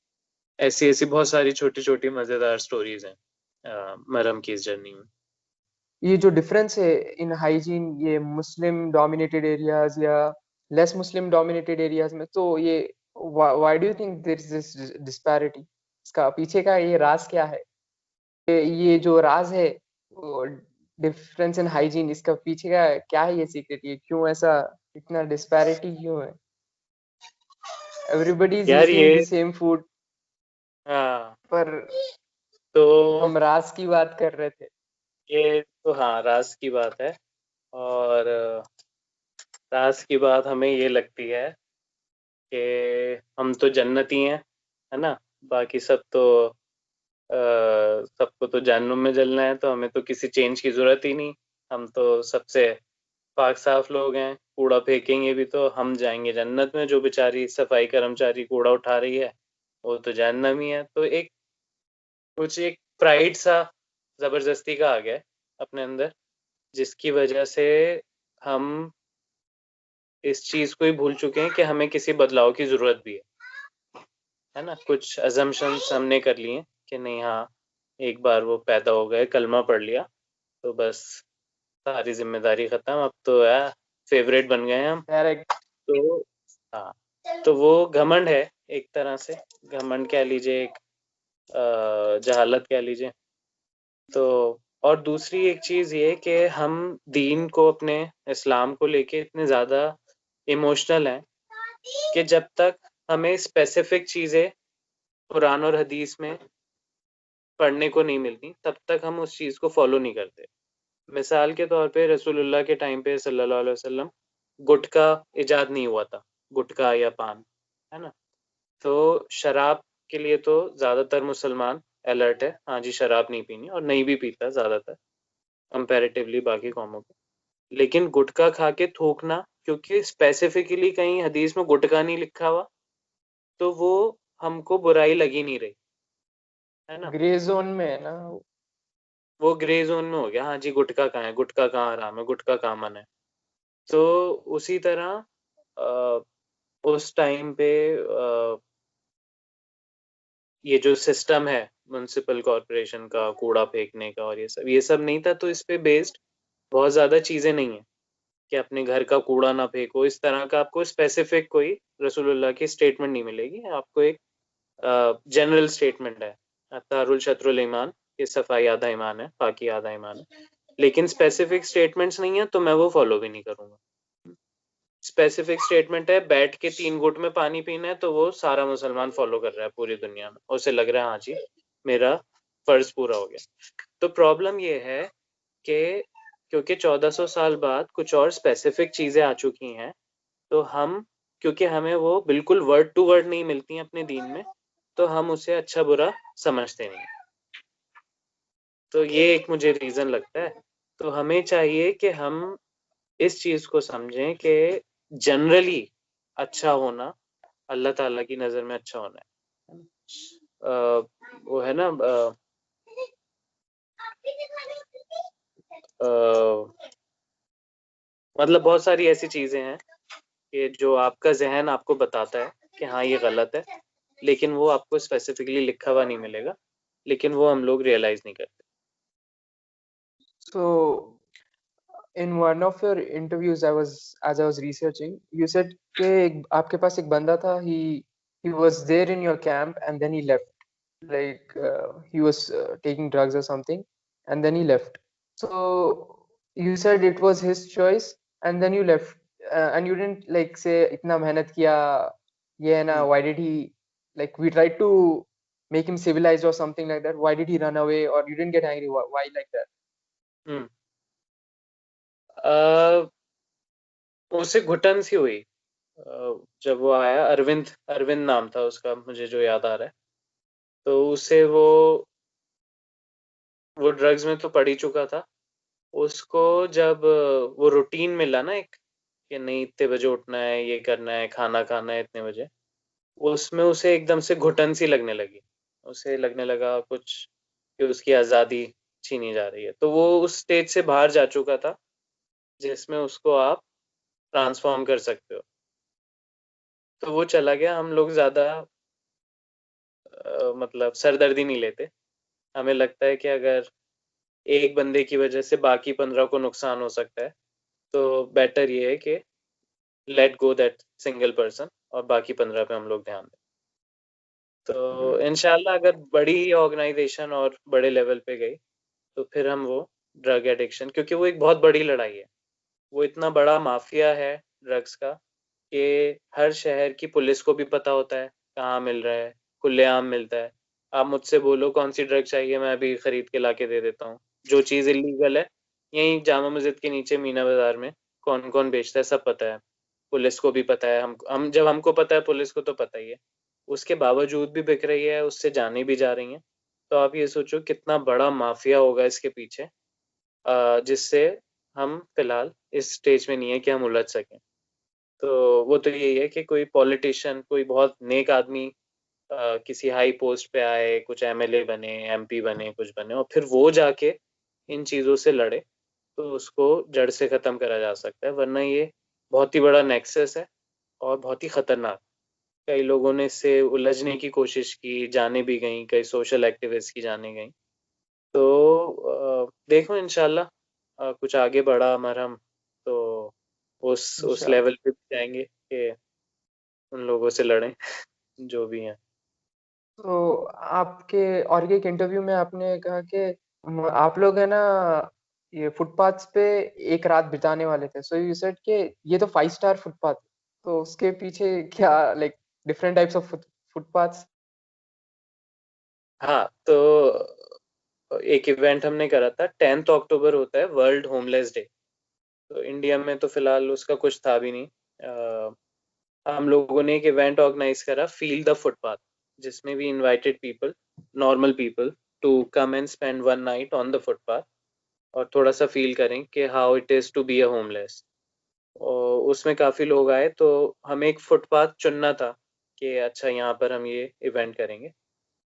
ऐसी ऐसी बहुत सारी छोटी छोटी मजेदार स्टोरीज हैं मरहम की इस जर्नी में। ये जो डिफरेंस है इन हाइजीन, ये मुस्लिम डोमिनेटेड एरियाज या लेस मुस्लिम डोमिनेटेड एरियाज में, तो ये why do you think there is this disparity? इसका पीछे का ये राज क्या है? ये जो राज है, डिफरेंस इन हाइजीन, इसका पीछे का क्या है? ये सीक्रेट, ये क्यों ऐसा, इतना डिस्पैरिटी क्यों है? एवरीबडी इज यार ईटिंग द ये, सेम फूड, हाँ, पर तो हम राज की बात कर रहे थे। ये तो हाँ राज की बात है। और राज की बात हमें ये लगती है कि हम तो जन्नती हैं, है ना? बाकी सब तो सबको तो जहन्नुम में जलना है, तो हमें तो किसी चेंज की जरूरत ही नहीं। हम तो सबसे पाक साफ लोग हैं, कूड़ा फेंकेंगे भी तो हम जाएंगे जन्नत में। जो बेचारी सफाई कर्मचारी कूड़ा उठा रही है, वो तो जहन्नम ही है। तो एक कुछ एक प्राइड सा जबरदस्ती का आ गया है अपने अंदर, जिसकी वजह से हम इस चीज को ही भूल चुके हैं कि हमें किसी बदलाव की जरूरत भी है ना? कुछ अजम्पशंस हमने कर लिए कि नहीं, हाँ एक बार वो पैदा हो गए, कलमा पढ़ लिया, तो बस सारी जिम्मेदारी खत्म, अब तो यार फेवरेट बन गए हैं हम। डायरेक्ट। तो हाँ, तो वो घमंड है एक तरह से, घमंड कह लीजिए, एक जहालत कह लीजिए। तो और दूसरी एक चीज ये कि हम दीन को, अपने इस्लाम को लेके इतने ज्यादा इमोशनल हैं कि जब तक हमें स्पेसिफिक चीजें कुरान और हदीस में पढ़ने को नहीं मिलती तब तक हम उस चीज को फॉलो नहीं करते। मिसाल के तौर पे रसूलुल्लाह के टाइम पे सल्लल्लाहु अलैहि वसल्लम गुटखा इजाद नहीं हुआ था, गुटखा या पान, है ना। तो शराब के लिए तो ज्यादातर मुसलमान अलर्ट है, हाँ जी शराब नहीं पीनी, और नहीं भी पीता ज्यादातर कंपैरेटिवली बाकी कौमों के। लेकिन गुटखा खा के थूकना, क्योंकि स्पेसिफिकली कहीं हदीस में गुटखा नहीं लिखा हुआ, तो वो हमको बुराई लगी नहीं रही, है ना। ग्रे जोन में है ना। वो ग्रे जोन में हो गया, हाँ जी गुटखा कहाँ है, गुटखा कहाँ हराम है, गुटखा कहाँ मन है। तो उसी तरह अ, उस टाइम पे ये जो सिस्टम है म्युनिसिपल कॉरपोरेशन का कूड़ा फेंकने का और ये सब नहीं था, तो इस पे बेस्ड बहुत ज्यादा चीजें नहीं है कि अपने घर का कूड़ा ना फेंको। इस तरह का आपको स्पेसिफिक कोई रसूलुल्लाह की स्टेटमेंट नहीं मिलेगी, आपको एक जनरल स्टेटमेंट है, अत्तारुल शत्रुल ईमान, कि सफाई आधा ईमान है, बाकी आधा ईमान है। लेकिन स्पेसिफिक स्टेटमेंट्स नहीं है तो मैं वो फॉलो भी नहीं करूंगा। स्पेसिफिक स्टेटमेंट है बैठ के 3 घूंट में पानी पीना है, तो वो सारा मुसलमान फॉलो कर रहा है पूरी दुनिया में, उसे लग रहा है हाँ जी मेरा फर्ज पूरा हो गया। तो प्रॉब्लम ये है कि क्योंकि 1400 साल बाद कुछ और स्पेसिफिक चीजें आ चुकी हैं, तो हम, क्योंकि हमें वो बिल्कुल वर्ड टू वर्ड नहीं मिलती हैं अपने दीन में, तो हम उसे अच्छा बुरा समझते नहीं। तो ये एक मुझे रीजन लगता है। तो हमें चाहिए कि हम इस चीज को समझें कि जनरली अच्छा होना अल्लाह ताला की नजर में अच्छा होना है। वो है ना, अ, मतलब बहुत सारी ऐसी चीजें हैं कि जो आपका जहन आपको बताता है कि हाँ ये गलत है, लेकिन वो आपको स्पेसिफिकली लिखा हुआ नहीं मिलेगा, लेकिन वो हम लोग रियलाइज नहीं करते। So in one of your interviews, as I was researching, you said कि आपके पास एक बंदा था, he was there in your camp and then he left, like he was taking drugs or something, and then he left. So you said it was his choice and then you left, and you didn't like say इतना मेहनत किया ये है ना, हम्म why did he, like we tried to make him civilized or something like that, why did he run away, or you didn't get angry, why like that? हम्म अ, उससे घुटन सी हुई जब वो आया। अरविंद, अरविंद नाम था उसका, मुझे जो याद आ रहा है। तो उसे वो ड्रग्स में तो पड़ ही चुका था। उसको जब वो रूटीन मिला ना एक, कि नहीं इतने बजे उठना है, ये करना है, खाना खाना है इतने बजे, उसमें उसे एकदम से घुटन सी लगने लगी। उसे लगने लगा कुछ कि उसकी आज़ादी छीनी जा रही है। तो वो उस स्टेज से बाहर जा चुका था जिसमें उसको आप ट्रांसफॉर्म कर सकते हो। तो वो चला गया। हम लोग ज़्यादा मतलब सरदर्दी नहीं लेते। हमें लगता है कि अगर एक बंदे की वजह से बाकी 15 को नुकसान हो सकता है, तो बेटर ये है कि let go that single person और बाकी 15 पे हम लोग ध्यान दें। तो Hmm. इंशाल्लाह अगर बड़ी ऑर्गेनाइजेशन और बड़े लेवल पे गई तो फिर हम वो ड्रग एडिक्शन, क्योंकि वो एक बहुत बड़ी लड़ाई है, वो इतना बड़ा माफिया है ड्रग्स का कि हर शहर की पुलिस को भी पता होता है कहाँ मिल रहा है, खुलेआम मिलता है। आप मुझसे बोलो कौन सी ड्रग चाहिए, मैं अभी खरीद के ला के दे देता हूँ। जो चीज़ इलीगल है यहीं जामा मस्जिद के नीचे मीना बाजार में कौन कौन बेचता है सब पता है। पुलिस को भी पता है, हम जब हमको पता है पुलिस को तो पता ही है। उसके बावजूद भी बिक रही है, उससे जाने भी जा रही हैं। तो आप ये सोचो कितना बड़ा माफिया होगा इसके पीछे, जिससे हम फिलहाल इस स्टेज में नहीं है कि हम उलझ सकें। तो वो तो यही है कि कोई पॉलिटिशियन, कोई बहुत नेक आदमी किसी हाई पोस्ट पे आए, कुछ एमएलए बने, एमपी बने, कुछ बने, और फिर वो जाके इन चीज़ों से लड़े, तो उसको जड़ से ख़त्म करा जा सकता है। वरना ये बहुत ही बड़ा नेक्सस है और बहुत ही खतरनाक। कई लोगों ने इससे उलझने की कोशिश की, जाने भी गई, कई सोशल एक्टिविस्ट की जाने गई। तो देखो इंशाल्लाह कुछ आगे बढ़ा मरहम, तो उस इंशाल्लाह। लेवल पे भी जाएंगे कि उन लोगों से लड़ें जो भी हैं। तो आपके और एक इंटरव्यू में आपने कहा कि आप लोग है ना ये फुटपाथ्स पे एक रात बिताने वाले थे, सो यू सेड कि ये तो 5 स्टार फुटपाथ, तो उसके पीछे क्या like different types of footpaths? हाँ, तो एक इवेंट हमने करा था, 10 अक्टूबर होता है वर्ल्ड होमलेस डे। तो इंडिया में तो फिलहाल उसका कुछ था भी नहीं। हम लोगों ने एक इवेंट ऑर्गेनाइज करा, फील द फुटपाथ, जिसमें भी invited people, normal people, to come and spend one night on the footpath और थोड़ा सा फील करें कि how it is to be a homeless. और उसमें काफी लोग आए, तो हमें एक फुटपाथ चुनना था कि अच्छा यहाँ पर हम ये इवेंट करेंगे।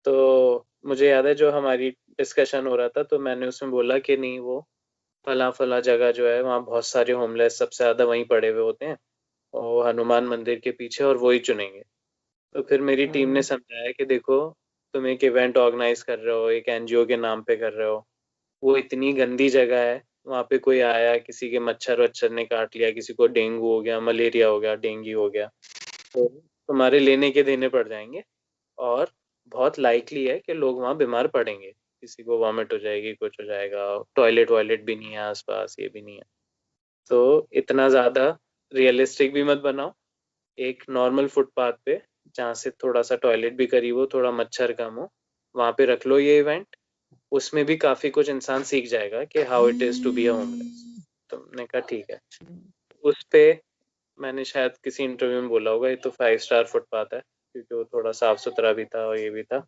तो मुझे याद है जो हमारी डिस्कशन हो रहा था, तो मैंने उसमें बोला कि नहीं, वो फला फला जगह जो है वहाँ बहुत सारे होमलेस सबसे ज्यादा वहीं पड़े हुए होते हैं, और हनुमान मंदिर के पीछे, और वही चुनेंगे। तो फिर मेरी टीम ने हम्म। समझाया कि देखो, तुम एक इवेंट ऑर्गेनाइज कर रहे हो, एक एनजीओ के नाम पे कर रहे हो, वो इतनी गंदी जगह है, वहाँ पे कोई आया, किसी के मच्छर वच्छर ने काट लिया, किसी को डेंगू हो गया, मलेरिया हो गया, डेंगू हो गया, तो तुम्हारे लेने के देने पड़ जाएंगे। और बहुत लाइकली है कि लोग वहाँ बीमार पड़ेंगे, किसी को वॉमिट हो जाएगी, कुछ हो जाएगा, टॉयलेट वॉयलेट भी नहीं है आसपास, ये भी नहीं है। तो इतना ज़्यादा रियलिस्टिक भी मत बनाओ। एक नॉर्मल फुटपाथ पे, जहाँ से थोड़ा सा टॉयलेट भी करीब हो, थोड़ा मच्छर कम हो, वहाँ पे रख लो ये इवेंट। उसमें भी काफ़ी कुछ इंसान सीख जाएगा कि how it is to be a homeless. तुमने कहा ठीक है। उस पे मैंने शायद किसी इंटरव्यू में बोला होगा, ये तो 5 स्टार फुटपाथ है, क्योंकि वो थोड़ा साफ सुथरा भी था और ये भी था।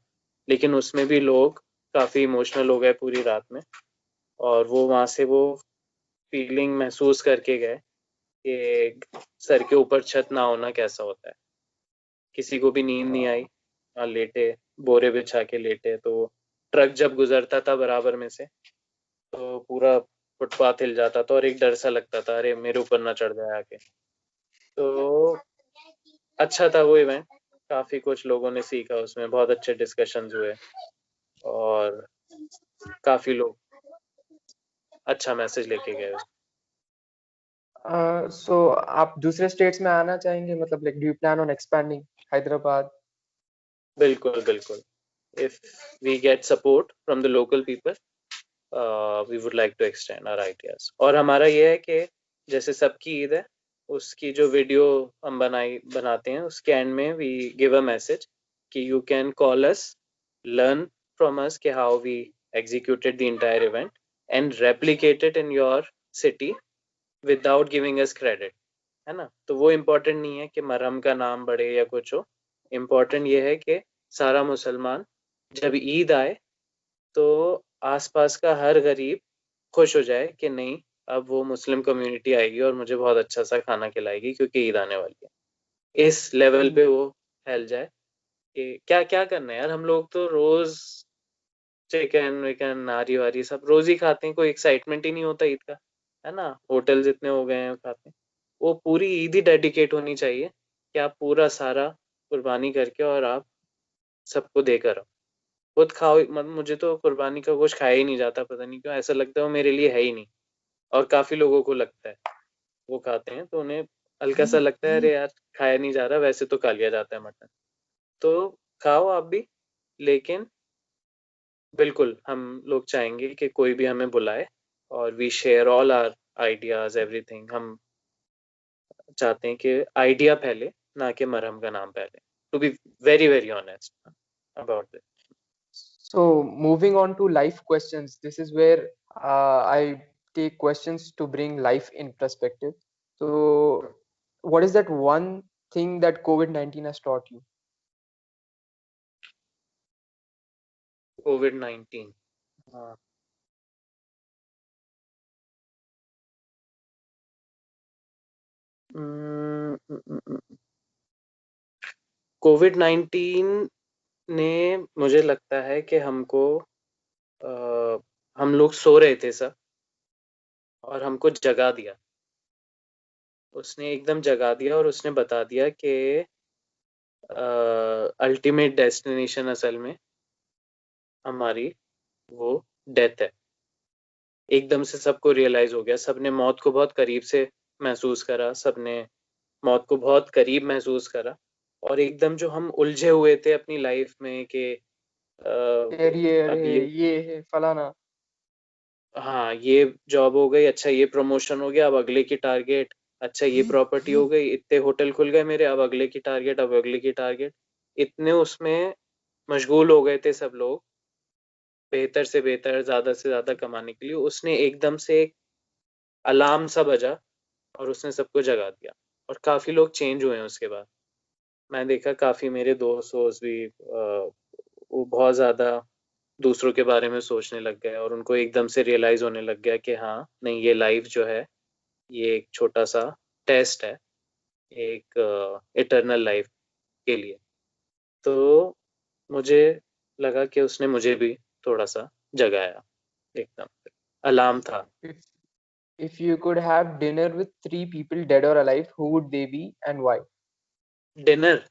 लेकिन उसमें भी लोग काफ़ी इमोशनल हो गए पूरी रात में, और वो वहाँ से वो फीलिंग महसूस करके गए कि सर के ऊपर छत ना होना कैसा होता है। किसी को भी नींद नहीं आई, लेटे, बोरे बिछा के लेटे, तो ट्रक जब गुजरता था बराबर में से, तो पूरा फुटपाथ हिल जाता था, और एक डर सा लगता था, अरे मेरे ऊपर ना चढ़ जाए आके। तो अच्छा था वो इवेंट, काफी कुछ लोगों ने सीखा उसमें, बहुत अच्छे डिस्कशंस हुए, और काफी लोग अच्छा मैसेज लेके गए। सो आप दूसरे स्टेट्स में आना चाहेंगे, मतलब like do you plan on expanding Hyderabad? बिल्कुल बिल्कुल, if we get support from the local people, we would like to extend our ideas. और हमारा ये है कि जैसे सबकी ईद है, उसकी जो वीडियो हम बनाते हैं, उसके एंड में वी गिव अ मैसेज कि you can call us, learn from us कि how we executed the entire event, and replicate it in your city without giving us credit. है ना? तो वो इम्पोर्टेंट नहीं है कि मरहम का नाम बढ़े या कुछ हो। इम्पोर्टेंट ये है कि सारा मुसलमान जब ईद आए, तो आसपास का हर गरीब खुश हो जाए कि नहीं, अब वो मुस्लिम कम्युनिटी आएगी और मुझे बहुत अच्छा सा खाना खिलाएगी, क्योंकि ईद आने वाली है। इस लेवल पे वो फैल जाए कि क्या क्या करना है यार, हम लोग तो रोज चिकन विकन नारी वारी सब रोज ही खाते हैं, कोई एक्साइटमेंट ही नहीं होता ईद का। है ना? होटल जितने हो गए हैं खाते हैं। वो पूरी ईद ही डेडिकेट होनी चाहिए कि आप पूरा सारा कुर्बानी करके और आप सबको देकर आओ। खुद खाओ, मतलब मुझे तो कुर्बानी का गोश्त खाया ही नहीं जाता, पता नहीं क्यों ऐसा लगता है वो मेरे लिए है ही नहीं। और काफी लोगों को लगता है, वो खाते हैं तो उन्हें हल्का सा लगता है, अरे यार खाया नहीं जा रहा, वैसे तो खा लिया जाता है मटन। तो खाओ आप भी, लेकिन बिल्कुल हम लोग चाहेंगे कि कोई भी हमें बुलाए, और we share all our ideas everything. हम चाहते हैं कि आइडिया फैले, ना कि मरहम का नाम फैले, to be very very honest about this. So moving on to life questions, this is where I take questions to bring life in perspective. So what is that one thing that COVID-19 has taught you? कोविड-19, कोविड-19 ने, मुझे लगता है कि हमको, हम लोग सो रहे थे सब, और हमको जगा दिया। उसने एकदम जगा दिया, और उसने बता दिया कि अल्टीमेट डेस्टिनेशन असल में हमारी वो डेथ है। एकदम से सबको रियलाइज हो गया, सबने मौत को बहुत करीब से महसूस करा, सबने मौत को बहुत करीब महसूस करा। और एकदम जो हम उलझे हुए थे अपनी लाइफ में कि अरे अरे अब ये ये है फलाना। हाँ ये जॉब हो गई, अच्छा ये प्रमोशन हो गया, अब अगले की टारगेट, अच्छा ये प्रॉपर्टी हो गई, इतने होटल खुल गए मेरे, अब अगले की टारगेट, अब अगले की टारगेट। इतने उसमें मशगूल हो गए थे सब लोग, बेहतर से बेहतर, ज्यादा से ज्यादा कमाने के लिए। उसने एकदम से एक अलार्म सा बजा और उसने सबको जगा दिया। और काफी लोग चेंज हुए हैं उसके बाद। मैं देखा काफी मेरे दोस्त वोस्त भी वो बहुत ज्यादा दूसरों के बारे में सोचने लग गए, और उनको एकदम से रियलाइज होने लग गया कि हाँ नहीं, ये लाइफ जो है ये एक छोटा सा टेस्ट है, एक इटरनल लाइफ के लिए। तो मुझे लगा कि उसने मुझे भी थोड़ा सा जगाया, एकदम अलार्म था। If if you could have dinner with three people, dead or alive, who would they be and why? Dinner,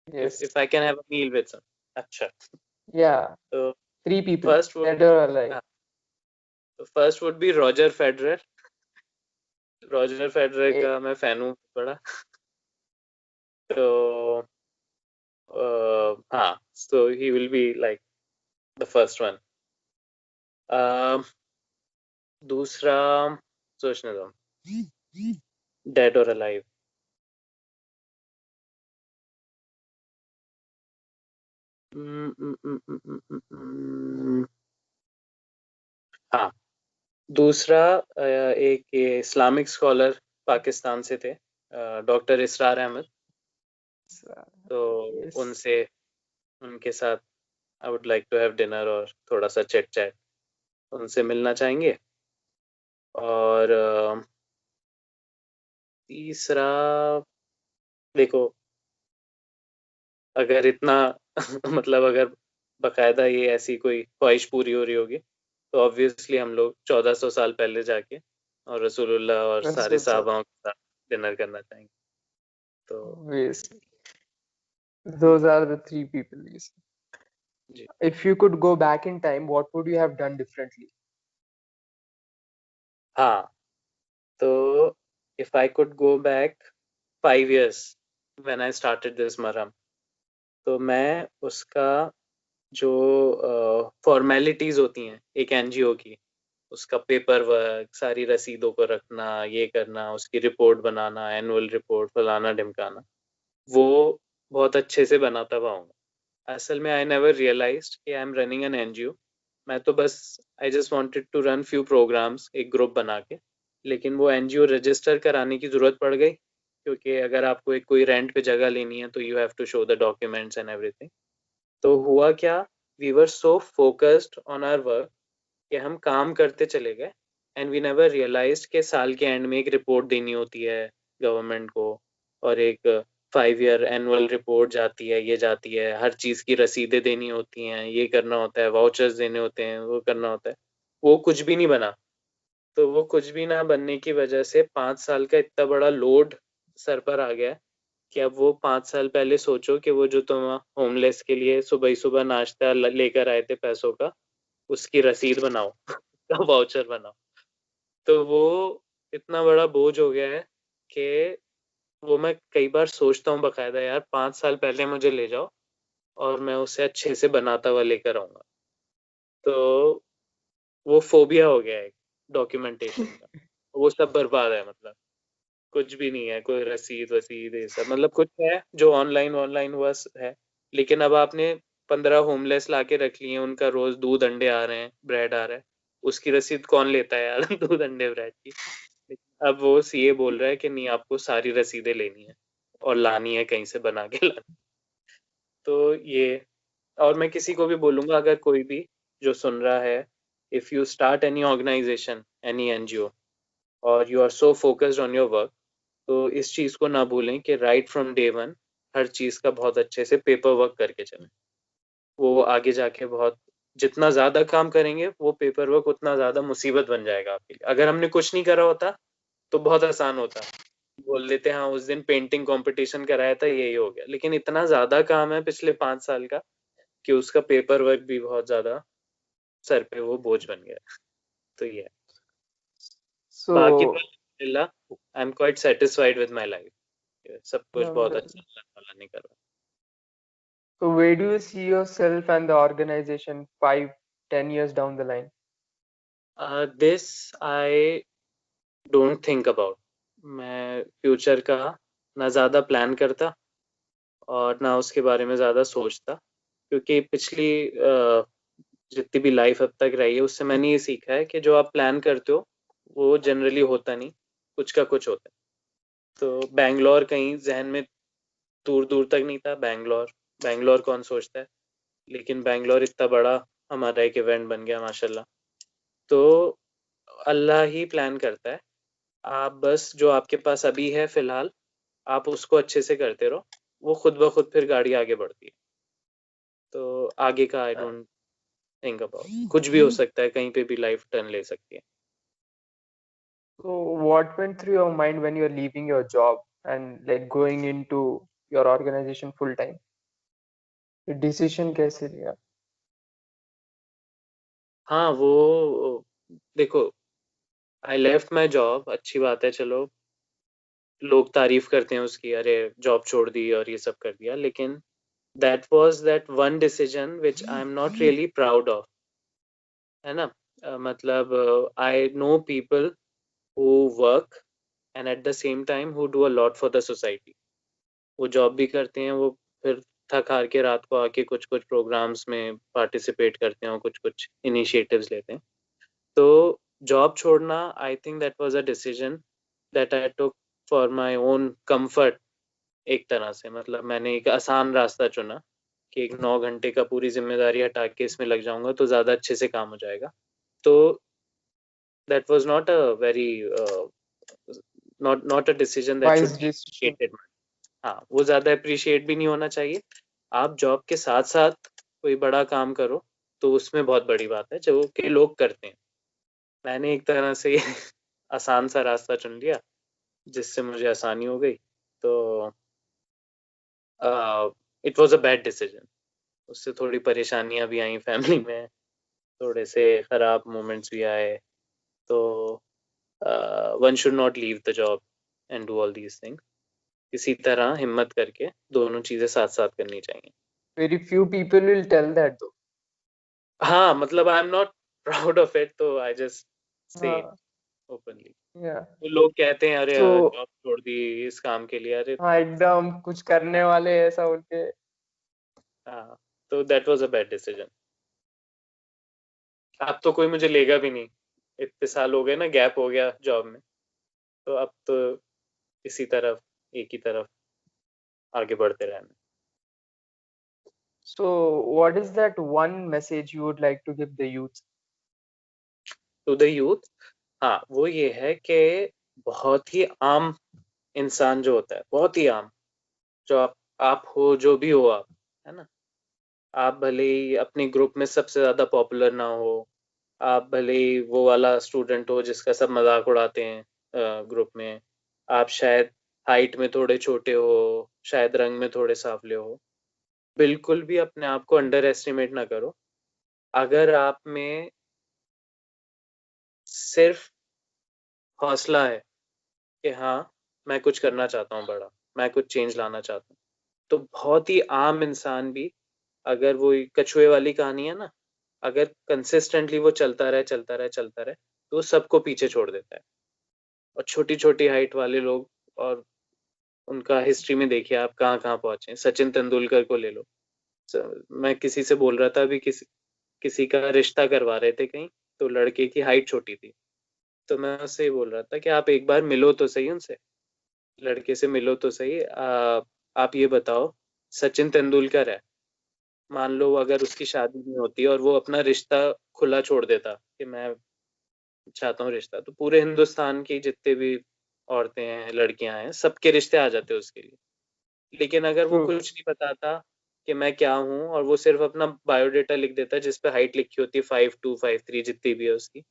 Yes. If I can have a meal with some, अच्छा। Yeah. तो Three people, first would dead or alive. First would be Roger Federer. Roger Federer Eh, का मैं फैन हूँ बड़ा। तो हाँ, so he will be like the first one. दूसरा सोचने दो, डेड और अलाइव। हाँ, दूसरा एक ये इस्लामिक स्कॉलर पाकिस्तान से थे, डॉक्टर इसरार अहमद। तो yes. उनसे, उनके साथ I would like to have dinner और थोड़ा सा चैट चैट, उनसे मिलना चाहेंगे। और तीसरा, देखो अगर इतना मतलब अगर बकायदा ये ऐसी कोई ख्वाहिश पूरी हो रही होगी, तो ऑब्वियसली हम लोग 1400 साल पहले जाके और रसूलुल्लाह और सारे Rasul sir. साहबाओं के साथ डिनर करना चाहेंगे। तो Yes. Those are the three people. Yes. Ji, If you could go back in time, what would you have done differently? हाँ, तो if I could go back 5 years when I started this मरहम, तो मैं उसका जो फॉर्मेलिटीज होती हैं एक एनजीओ की, उसका पेपर वर्क, सारी रसीदों को रखना, ये करना, उसकी रिपोर्ट बनाना, एनुअल रिपोर्ट, फलाना ढिमकाना, वो बहुत अच्छे से बनाता हुआ हूँ। असल में आई नेवर रियलाइज्ड कि I am running an NGO. मैं तो बस I just wanted to run few programmes एक ग्रुप बना के, लेकिन वो एनजीओ रजिस्टर कराने की जरूरत पड़ गई, क्योंकि अगर आपको एक कोई रेंट पे जगह लेनी है तो you have to show the documents and everything. तो हुआ क्या, we were so focused on our work कि हम काम करते चले गए, एंड वी नेवर रियलाइज्ड कि साल के एंड में एक रिपोर्ट देनी होती है गवर्नमेंट को, और एक 5 year एनुअल रिपोर्ट जाती है, ये जाती है, हर चीज की रसीदें देनी होती हैं, ये करना होता है, वाउचर्स देने होते हैं, वो करना होता है। वो कुछ भी नहीं बना। तो वो कुछ भी ना बनने की वजह से 5 साल का इतना बड़ा लोड सर पर आ गया कि अब वो 5 साल पहले सोचो कि वो जो तुम होमलेस के लिए सुबह ही सुबह नाश्ता लेकर आए थे पैसों का, उसकी रसीद बनाओ, का वाउचर बनाओ। तो वो इतना बड़ा बोझ हो गया है कि वो मैं कई बार सोचता हूँ बकायदा, यार 5 साल पहले मुझे ले जाओ और मैं उसे अच्छे से बनाता हुआ लेकर आऊंगा। तो वो फोबिया हो गया है डॉक्यूमेंटेशन का। वो सब बर्बाद है, मतलब कुछ भी नहीं है, कोई रसीद वसीद ये सब, मतलब कुछ है जो ऑनलाइन ऑनलाइन हुआ है। लेकिन अब आपने 15 होमलेस ला के रख लिए, उनका रोज दूध अंडे आ रहे हैं, ब्रेड आ रहा है, उसकी रसीद कौन लेता है यार दूध अंडे ब्रेड की। अब वो सीए बोल रहा है कि नहीं, आपको सारी रसीदें लेनी है और लानी है, कहीं से बना के लानी। तो ये, और मैं किसी को भी बोलूंगा, अगर कोई भी जो सुन रहा है, if you start any organization, any NGO, और you are so focused on your work, तो इस चीज को ना भूलें कि राइट फ्रॉम डे वन हर चीज का बहुत अच्छे से पेपर वर्क करके चलें। वो आगे जाके बहुत, जितना ज्यादा काम करेंगे वो पेपर वर्क उतना ज्यादा मुसीबत बन जाएगा आपके लिए। अगर हमने कुछ नहीं करा होता तो बहुत आसान होता, बोल देते हाँ उस दिन पेंटिंग कंपटीशन कराया था, यही हो गया। लेकिन इतना ज्यादा काम है पिछले 5 साल का कि उसका पेपर वर्क भी बहुत ज्यादा सर पे वो बोझ बन गया। तो ये है। बाकी तो So, अल्हम्दुलिल्लाह I am quite satisfied with my life, सब कुछ बहुत um, अच्छा अल्लाह ताला ने करा। so where do you see yourself and the organization 5, 10 years down the line? This I don't think about. मैं फ्यूचर का ना ज़्यादा प्लान करता और ना उसके बारे में ज़्यादा सोचता, क्योंकि पिछली जितनी भी लाइफ अब तक रही है उससे मैंने ये सीखा है कि जो आप प्लान करते हो वो जनरली होता नहीं, कुछ का कुछ होता है। तो बैंगलोर कहीं जहन में दूर दूर तक नहीं था। बैंगलोर बैंगलोर कौन सोचता है, लेकिन बैंगलोर इतना बड़ा हमारा एक इवेंट बन गया माशाल्लाह। तो अल्लाह ही प्लान करता है। आप बस जो आपके पास अभी है फिलहाल, आप उसको अच्छे से करते रहो, वो खुद ब खुद फिर गाड़ी आगे बढ़ती है। तो आगे का आई डोंट थिंक अबाउट, कुछ भी हो सकता है, कहीं पे भी लाइफ टर्न ले सकती है। So what went through your mind when you're leaving your job and like going into your organization full time? Decision कैसे लिया? हाँ वो देखो, आई लेफ्ट माई जॉब, अच्छी बात है, चलो लोग तारीफ करते हैं उसकी, अरे जॉब छोड़ दी और ये सब कर दिया, लेकिन that was that one decision which I'm not really proud of, है ना। मतलब I know people who work and at the same time who do a lot for the society। वो जॉब भी करते हैं, वो फिर थक हार के रात को आके कुछ कुछ प्रोग्राम्स में पार्टिसिपेट करते हैं और कुछ कुछ इनिशिएटिव्स लेते हैं। तो जॉब छोड़ना, I think that was a decision that I took for my own comfort. एक तरह से मतलब मैंने एक आसान रास्ता चुना कि एक 9 घंटे का पूरी जिम्मेदारी हटा के इसमें लग जाऊंगा तो ज़्यादा अच्छे से काम हो जाएगा। तो that was not a very not a decision that should Wise be decision. Appreciated. हाँ, वो ज़्यादा अप्रिशिएट भी नहीं होना चाहिए। आप जॉब के साथ साथ कोई बड़ा काम करो तो उसमें बहुत बड़ी बात है जो कि लोग करते हैं। मैंने एक तरह से आसान सा रास्ता चुन लिया जिससे मुझे आसानी हो गई। तो it was a bad decision. उससे थोड़ी परेशानियां भी आई फैमिली में, थोड़े से खराब मोमेंट्स भी आए। तो one should not leave the job and do all these things. किसी तरह हिम्मत करके दोनों चीजें साथ साथ करनी चाहिए। Very few people will tell that though. हाँ मतलब I am not proud of it, तो आई जस्ट से हाँ, ओपनली। yeah. तो लोग कहते हैं अरे So जॉब छोड़ दी इस काम के लिए, अरे हाँ एकदम कुछ करने वाले ऐसा बोल के। हाँ। तो that was a bad decision. अब तो कोई मुझे लेगा भी नहीं, इतने साल हो गए ना, गैप हो गया जॉब में। तो अब तो इसी तरफ, एक ही तरफ आगे बढ़ते रहना। So what is that one message you would like to give the youth? To the youth, हाँ वो ये है कि बहुत ही आम इंसान जो होता है, बहुत ही आम, जो आप हो, जो भी हो आप, है ना। आप भले ही अपने ग्रुप में सबसे ज्यादा पॉपुलर ना हो, आप भले ही वो वाला स्टूडेंट हो जिसका सब मजाक उड़ाते हैं ग्रुप में, आप शायद हाइट में थोड़े छोटे हो, शायद रंग में थोड़े सांवले हो, बिल्कुल भी अपने आप को अंडर एस्टिमेट ना करो। अगर आप में सिर्फ हौसला है कि हाँ मैं कुछ करना चाहता हूँ बड़ा, मैं कुछ चेंज लाना चाहता हूँ, तो बहुत ही आम इंसान भी, अगर वो कछुए वाली कहानी है ना, अगर कंसिस्टेंटली वो चलता रहे चलता रहे चलता रहे तो वो सबको पीछे छोड़ देता है। और छोटी छोटी हाइट वाले लोग, और उनका हिस्ट्री में देखिए आप कहाँ कहाँ पहुंचे हैं। सचिन तेंदुलकर को ले लो। मैं किसी से बोल रहा था अभी, किसी किसी का रिश्ता करवा रहे थे कहीं, तो लड़के की हाइट छोटी थी, तो मैं उससे ये बोल रहा था कि आप एक बार मिलो तो सही उनसे, लड़के से मिलो तो सही। आप ये बताओ, सचिन तेंदुलकर है, मान लो अगर उसकी शादी नहीं होती और वो अपना रिश्ता खुला छोड़ देता कि मैं चाहता हूँ रिश्ता, तो पूरे हिंदुस्तान की जितने भी औरतें हैं, लड़कियां हैं, सबके रिश्ते आ जाते उसके लिए। लेकिन अगर वो True. कुछ नहीं बताता कि मैं क्या हूँ, और वो सिर्फ अपना बायोडेटा लिख देता है जिसपे हाइट लिखी होती है 5'2", 5'3", जितनी भी है उसकी,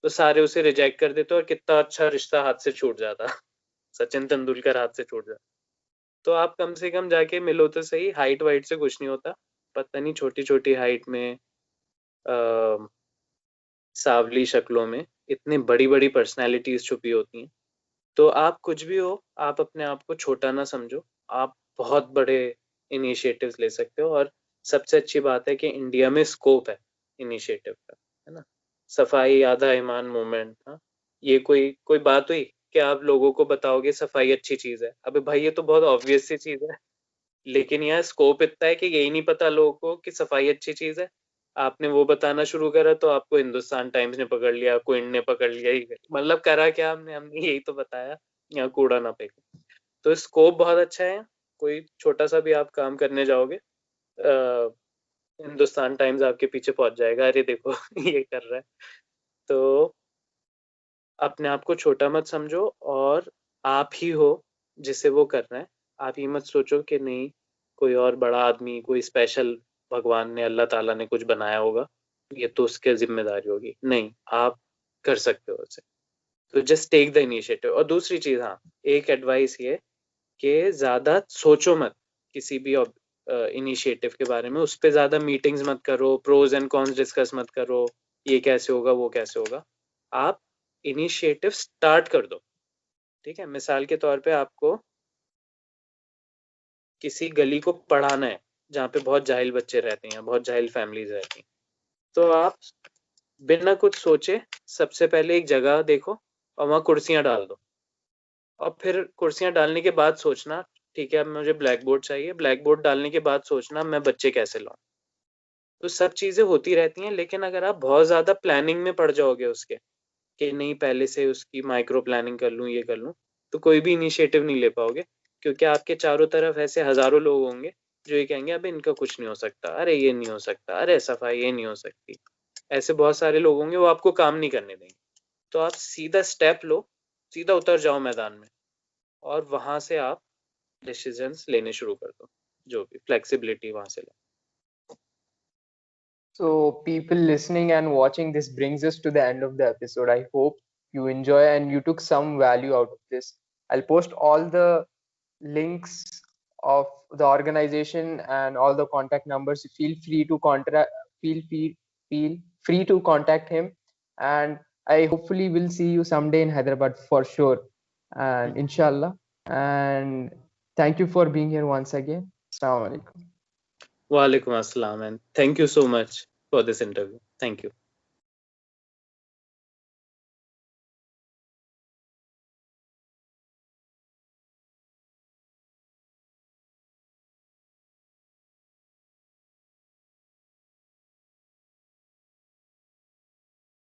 तो सारे उसे रिजेक्ट कर देते और कितना अच्छा रिश्ता हाथ से छूट जाता। सचिन तेंदुलकर हाथ से छूट जाता। तो आप कम से कम जाके मिलो तो सही, हाइट वाइट से कुछ नहीं होता। पता नहीं छोटी छोटी हाइट में, आ, सावली शक्लों में इतनी बड़ी बड़ी पर्सनैलिटीज छुपी होती हैं। तो आप कुछ भी हो, आप अपने आप को छोटा ना समझो, आप बहुत बड़े इनिशिएटिव्स ले सकते हो। और सबसे अच्छी बात है कि इंडिया में स्कोप है, इनिशिएटिव का, है ना। सफाई आधा ईमान मूवमेंट, हाँ, ये कोई कोई बात हुई कि आप लोगों को बताओगे सफाई अच्छी चीज है? अबे भाई ये तो बहुत ऑब्वियस सी चीज है। लेकिन यहाँ स्कोप इतना है कि यही नहीं पता लोगों को कि सफाई अच्छी चीज है। आपने वो बताना शुरू करा तो आपको हिंदुस्तान टाइम्स ने पकड़ लिया, क्विंट ने पकड़ लिया, ही मतलब करा क्या हमने यही तो बताया, यहाँ कूड़ा ना फेंको। तो स्कोप बहुत अच्छा है। कोई छोटा सा भी आप काम करने जाओगे, हिंदुस्तान टाइम्स आपके पीछे पहुंच जाएगा, अरे देखो ये कर रहा है। तो अपने आप को छोटा मत समझो, और आप ही हो जिसे वो करना है। आप ये मत सोचो कि नहीं कोई और बड़ा आदमी, कोई स्पेशल भगवान ने, अल्लाह ताला ने कुछ बनाया होगा, ये तो उसके जिम्मेदारी होगी। नहीं, आप कर सकते हो उसे। तो जस्ट टेक द इनिशिएटिव। और दूसरी चीज, हाँ, एक एडवाइस ये कि ज्यादा सोचो मत किसी भी इनिशिएटिव के बारे में, उस पर ज्यादा मीटिंग्स मत करो, प्रोज एंड कॉन्स डिस्कस मत करो, ये कैसे होगा वो कैसे होगा। आप इनिशिएटिव स्टार्ट कर दो। ठीक है, मिसाल के तौर पे आपको किसी गली को पढ़ाना है जहाँ पे बहुत जाहिल बच्चे रहते हैं, बहुत जाहिल फैमिलीज रहती हैं, तो आप बिना कुछ सोचे सबसे पहले एक जगह देखो और वहाँ कुर्सियां डाल दो। और फिर कुर्सियां डालने के बाद सोचना, ठीक है अब मुझे ब्लैक बोर्ड चाहिए, ब्लैक बोर्ड डालने के बाद सोचना मैं बच्चे कैसे लाऊं। तो सब चीजें होती रहती हैं, लेकिन अगर आप बहुत ज्यादा प्लानिंग में पड़ जाओगे उसके, कि नहीं पहले से उसकी माइक्रो प्लानिंग कर लूं, ये कर लूं, तो कोई भी इनिशिएटिव नहीं ले पाओगे। क्योंकि आपके चारों तरफ ऐसे हजारों लोग होंगे जो ये कहेंगे अबे इनका कुछ नहीं हो सकता, अरे ये नहीं हो सकता, अरे सफाई ये नहीं हो सकती। ऐसे बहुत सारे लोग होंगे, वो आपको काम नहीं करने देंगे। तो आप सीधा स्टेप लो, सीधा उतर जाओ मैदान में, और वहां से आप डिसीजंस लेने शुरू कर दो, जो भी फ्लेक्सिबिलिटी वहां से लो। So, people listening and watching, this brings us to the end of the episode. I hope you enjoy and you took some value out of this. I'll post all the links of the organization and all the contact numbers. Feel free to contact. Feel free to contact him, and I hopefully will see you someday in Hyderabad for sure, and inshallah. And thank you for being here once again. Assalamu alaikum. Walaikum assalam, and thank you so much for this interview. Thank you.